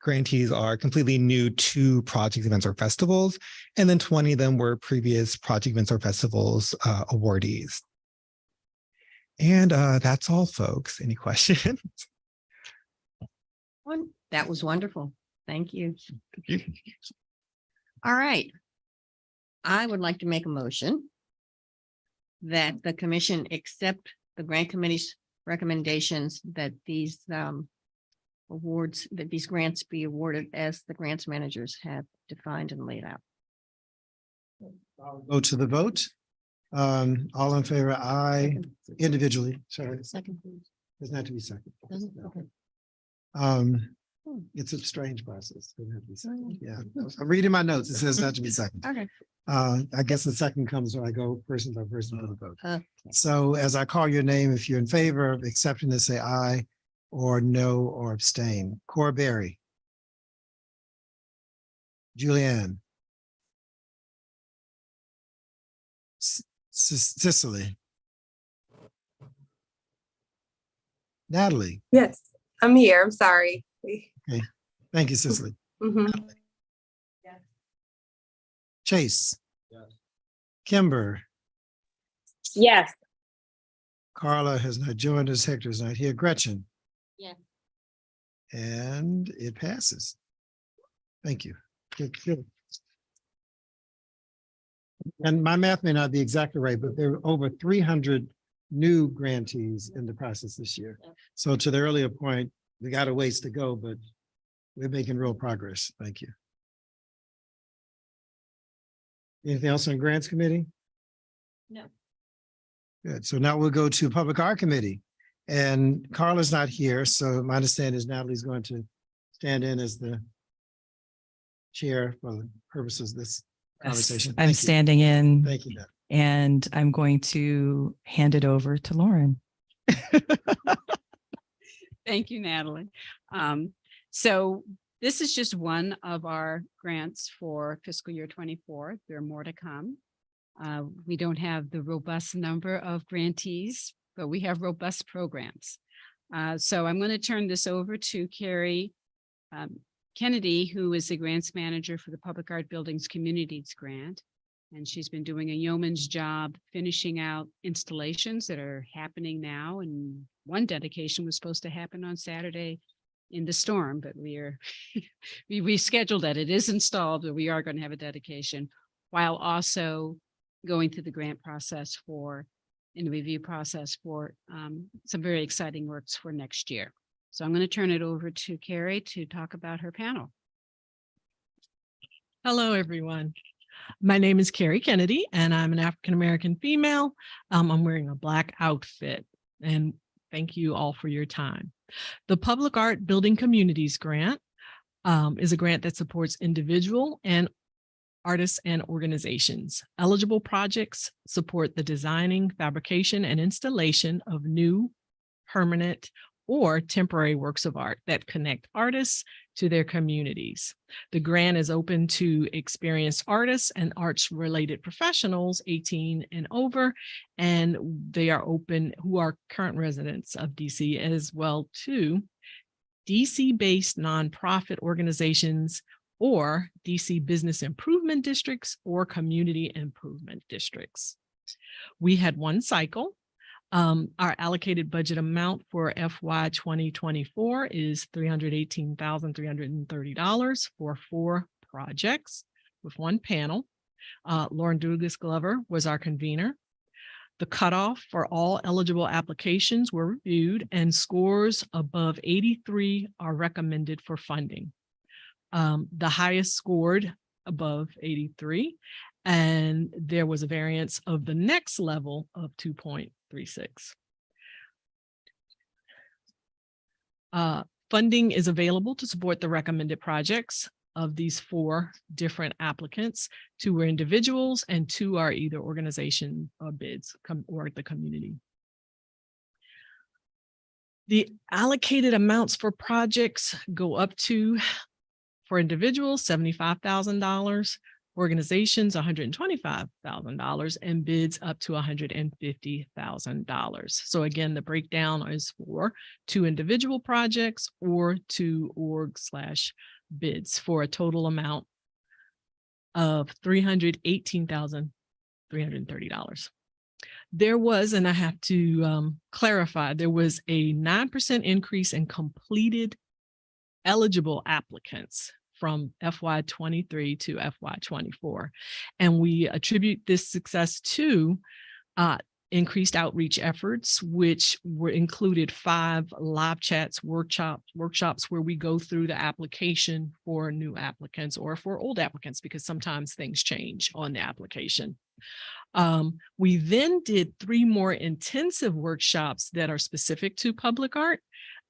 grantees are completely new to project events or festivals. And then 20 of them were previous project events or festivals awardees. And that's all, folks. Any questions? That was wonderful. Thank you. All right. I would like to make a motion that the commission accept the grant committee's recommendations that these awards, that these grants be awarded as the grants managers have defined and laid out. I'll go to the vote. All in favor, aye, individually, sorry, Second, please. doesn't have to be second. Doesn't- okay. It's a strange process. Doesn't have to be second. Yeah, I'm reading my notes. It says not to be second. Okay. I guess the second comes when I go person by person for the vote. So as I call your name, if you're in favor of accepting this, say aye or no or abstain. Corberry. Julianne. Cicely. Natalie. Yes, I'm here. I'm sorry. Okay. Thank you, Cicely. Mhm. Chase. Kymber. Yes. Carla has not joined us. Hector's not here. Gretchen. Yeah. And it passes. Thank you. Good. And my math may not be exactly right, but there are over 300 new grantees in the process this year. So to the earlier point, we got a ways to go, but we're making real progress. Thank you. Anything else on Grants Committee? No. Good. So now we'll go to Public Art Committee. And Carla's not here, so my understanding is Natalie's going to stand in as the chair for the purposes of this conversation. I'm Thank you. standing in. Thank you, Nat. And I'm going to hand it over to Lauren. Thank you, Natalie. So this is just one of our grants for fiscal year 24. There are more to come. We don't have the robust number of grantees, but we have robust programs. So I'm going to turn this over to Carrie Kennedy, who is the grants manager for the Public Art Buildings Communities Grant. And she's been doing a yeoman's job finishing out installations that are happening now. And one dedication was supposed to happen on Saturday in the storm, but we rescheduled that. It is installed, but we are going to have a dedication while also going through the grant process in the review process for some very exciting works for next year. So I'm going to turn it over to Carrie to talk about her panel. Hello, everyone. My name is Carrie Kennedy, and I'm an African-American female. I'm wearing a Black outfit, and thank you all for your time. The Public Art Building Communities Grant is a grant that supports individual and artists and organizations. Eligible projects support the designing, fabrication, and installation of new, permanent, or temporary works of art that connect artists to their communities. The grant is open to experienced artists and arts-related professionals 18 and over, and they are open who are current residents of DC, as well to DC-based nonprofit organizations or DC business improvement districts or community improvement districts. We had one cycle. Our allocated budget amount for FY 2024 is $318,330 for 4 projects with one panel. Lauren Douglas Glover was our convener. The cutoff for all eligible applications were reviewed, and scores above 83 are recommended for funding. The highest scored above 83, and there was a variance of the next level of 2.36. Funding is available to support the recommended projects of these 4 different applicants. 2 are individuals and 2 are either organization or bids or the community. The allocated amounts for projects go up to, for individuals, $75,000, organizations, $125,000, and bids up to $150,000. So again, the breakdown is for 2 individual projects or 2 org/bids for a total amount of $318,330. There was, and I have to clarify, there was a 9% increase in completed eligible applicants from FY 23 to FY 24. And we attribute this success to increased outreach efforts, which were included 5 live chats, workshops where we go through the application for new applicants or for old applicants, because sometimes things change on the application. We then did 3 more intensive workshops that are specific to public art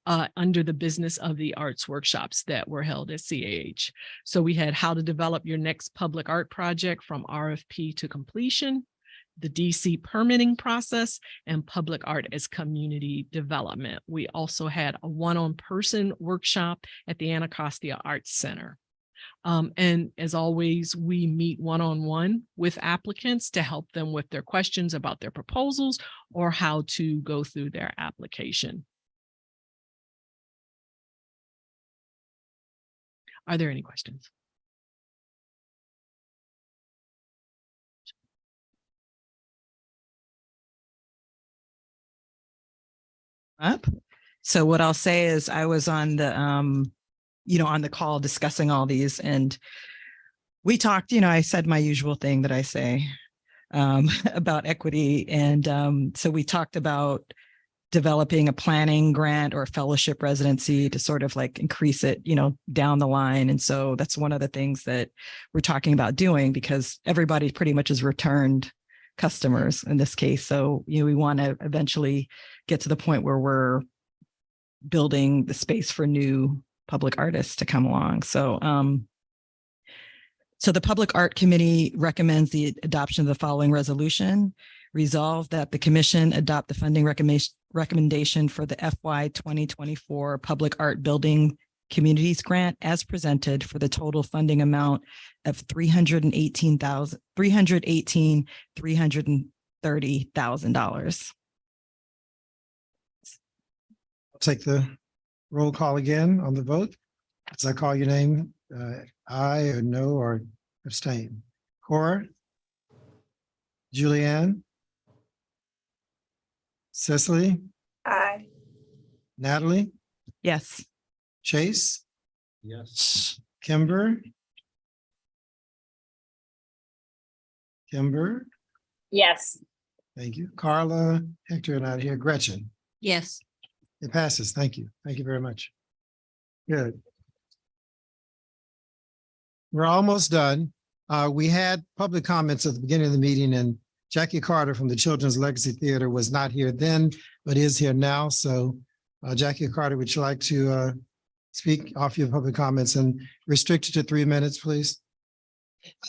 under the Business of the Arts workshops that were held at CAH. So we had how to develop your next public art project from RFP to completion, the DC permitting process, and public art as community development. We also had a one-on-person workshop at the Anacostia Arts Center. And as always, we meet one-on-one with applicants to help them with their questions about their proposals or how to go through their application. Are there any questions? Up. So what I'll say is I was on the, on the call discussing all these, and we talked, I said my usual thing that I say about equity. And so we talked about developing a planning grant or fellowship residency to sort of like increase it, down the line. And so that's one of the things that we're talking about doing, because everybody pretty much is returned customers in this case. So, we want to eventually get to the point where we're building the space for new public artists to come along. So, so the Public Art Committee recommends the adoption of the following resolution. Resolve that the commission adopt the funding recommendation for the FY 2024 Public Art Building Communities Grant as presented for the total funding amount of $330,000. I'll take the roll call again on the vote. As I call your name, aye or no or abstain. Cora? Julianne? Cecily? Aye. Natalie? Yes. Chase? Yes. Kymber? Kymber? Yes. Thank you. Carla, Hector, and out here. Gretchen? Yes. It passes. Thank you. Thank you very much. Good. We're almost done. We had public comments at the beginning of the meeting, and Jackie Carter from the Children's Legacy Theater was not here then, but is here now. So Jackie Carter, would you like to speak off your public comments and restrict it to 3 minutes, please?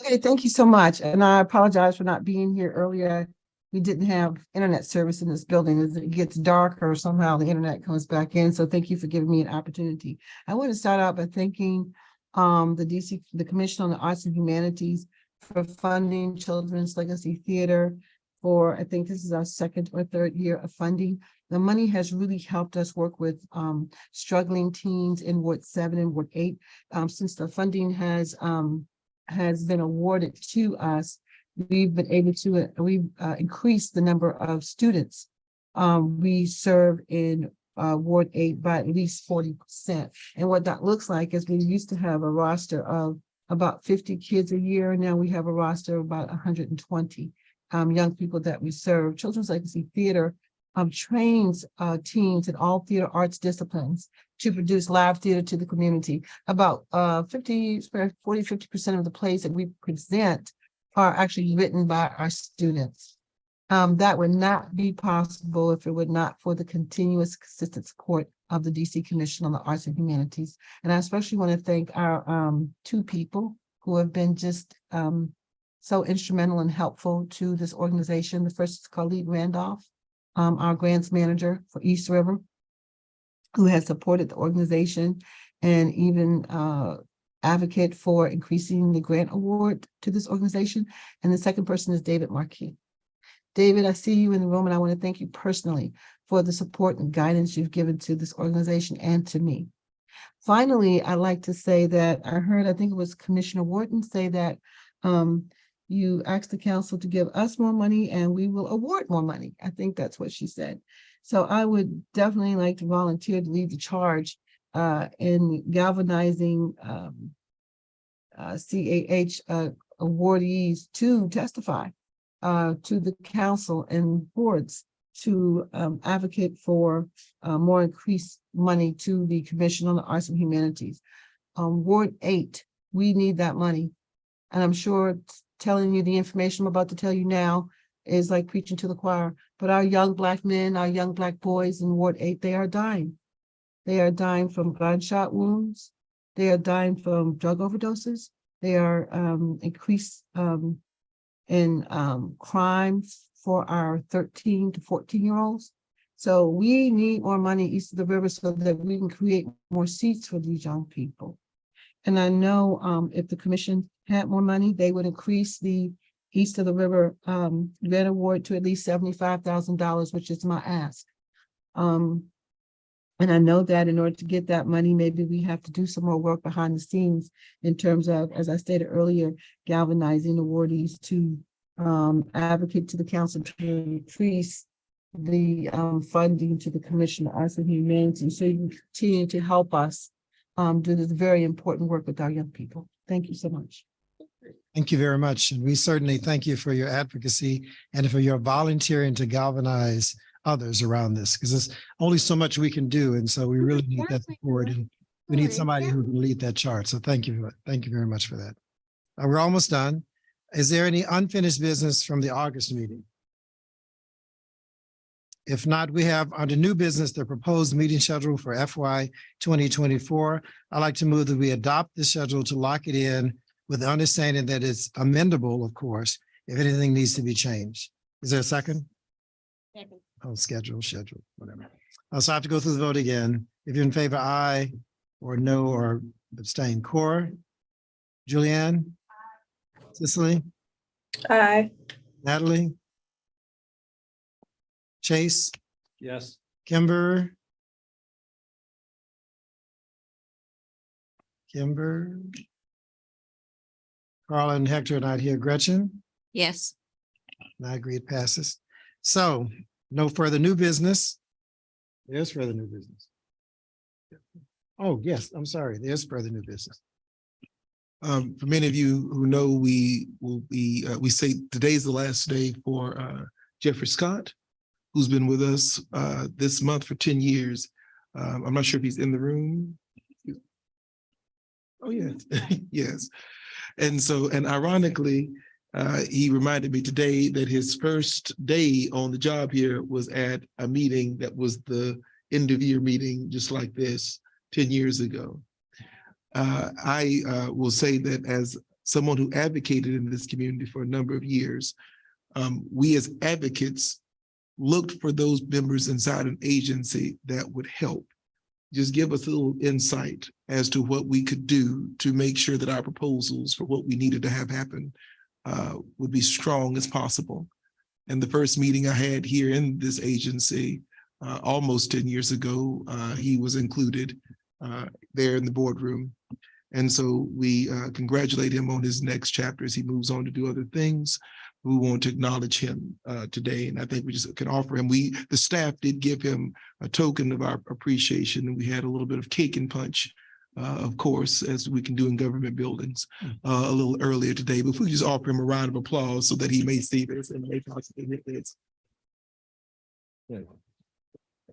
Okay, thank you so much. And I apologize for not being here earlier. We didn't have internet service in this building. As it gets darker, somehow the internet comes back in. So thank you for giving me an opportunity. I want to start out by thanking the Commission on the Arts and Humanities for funding Children's Legacy Theater for, I think this is our 2nd or 3rd year of funding. The money has really helped us work with struggling teens in Ward 7 and Ward 8. Since the funding has been awarded to us, we've been able to increase the number of students we serve in Ward 8 by at least 40%. And what that looks like is we used to have a roster of about 50 kids a year. Now we have a roster of about 120 young people that we serve. Children's Legacy Theater trains teams in all theater arts disciplines to produce live theater to the community. About 50% of the plays that we present are actually written by our students. That would not be possible if it were not for the continuous, consistent support of the DC Commission on the Arts and Humanities. And I especially want to thank our 2 people who have been just so instrumental and helpful to this organization. The first is Khalid Randolph, our grants manager for East River, who has supported the organization and even advocate for increasing the grant award to this organization. And the second person is David Marquis. David, I see you in the room, and I want to thank you personally for the support and guidance you've given to this organization and to me. Finally, I'd like to say that I think it was Commissioner Wharton say that you asked the council to give us more money and we will award more money. I think that's what she said. So I would definitely like to volunteer to lead the charge in galvanizing CAH awardees to testify to the council and boards to advocate for more increased money to the Commission on the Arts and Humanities. Ward 8, we need that money. And I'm sure telling you the information I'm about to tell you now is like preaching to the choir, but our young Black men, our young Black boys in Ward 8, they are dying. They are dying from gunshot wounds. They are dying from drug overdoses. They are increased in crimes for our 13 to 14-year-olds. So we need more money east of the river so that we can create more seats for these young people. And I know if the commission had more money, they would increase the east of the river grant award to at least $75,000, which is my ask. And I know that in order to get that money, maybe we have to do some more work behind the scenes in terms of, as I stated earlier, galvanizing awardees to advocate to the council to increase the funding to the Commission on Arts and Humanities, so you can continue to help us do this very important work with our young people. Thank you so much. Thank you very much. And we certainly thank you for your advocacy and for your volunteering to galvanize others around this, because there's only so much we can do. And so we really need that support, and we need somebody who can lead that charge. So thank you. Thank you very much for that. We're almost done. Is there any unfinished business from the August meeting? If not, we have under new business, the proposed meeting schedule for FY 2024. I'd like to move that we adopt the schedule to lock it in with the understanding that it's amendable, of course, if anything needs to be changed. Is there a second? Second. Oh, schedule, whatever. So I have to go through the vote again. If you're in favor, aye, or no, or abstain. Cora? Julianne? Cicely? Aye. Natalie? Chase? Yes. Kymber? Carla and Hector are not here. Gretchen? Yes. And I agree, it passes. So no further new business. There's further new business. Oh, yes, I'm sorry. There's further new business. For many of you who know, we say today's the last day for Jeffrey Scott, who's been with us this month for 10 years. I'm not sure if he's in the room. Oh, yes, yes. And so, and ironically, he reminded me today that his first day on the job here was at a meeting that was the end of year meeting, just like this 10 years ago. I will say that as someone who advocated in this community for a number of years, we as advocates looked for those members inside an agency that would help. Just give us a little insight as to what we could do to make sure that our proposals for what we needed to have happen would be strong as possible. And the first meeting I had here in this agency almost 10 years ago, he was included there in the boardroom. And so we congratulate him on his next chapter as he moves on to do other things. We want to acknowledge him today. And I think we just can offer him, the staff did give him a token of our appreciation, and we had a little bit of cake and punch, of course, as we can do in government buildings a little earlier today. But if we just offer him a round of applause so that he may see this and may possibly hit this.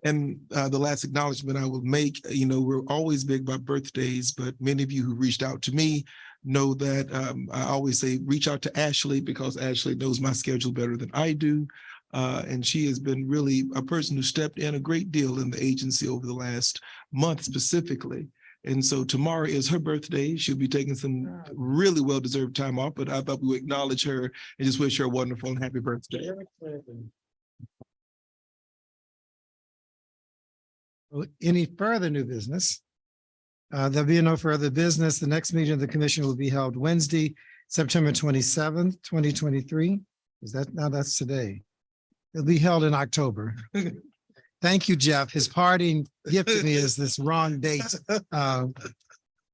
And the last acknowledgement I will make, you know, we're always big about birthdays, but many of you who reached out to me know that I always say, reach out to Ashley, because Ashley knows my schedule better than I do. And she has been really a person who stepped in a great deal in the agency over the last month specifically. And so tomorrow is her birthday. She'll be taking some really well-deserved time off, but I thought we would acknowledge her and just wish her a wonderful and happy birthday. Any further new business? There'll be no further business. The next meeting of the commission will be held Wednesday, September 27th, 2023. Is that, now that's today. It'll be held in October. Thank you, Jeff. His parting gift to me is this wrong date.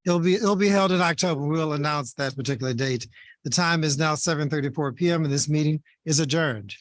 It'll be held in October. We'll announce that particular date. The time is now 7:34 p.m. and this meeting is adjourned.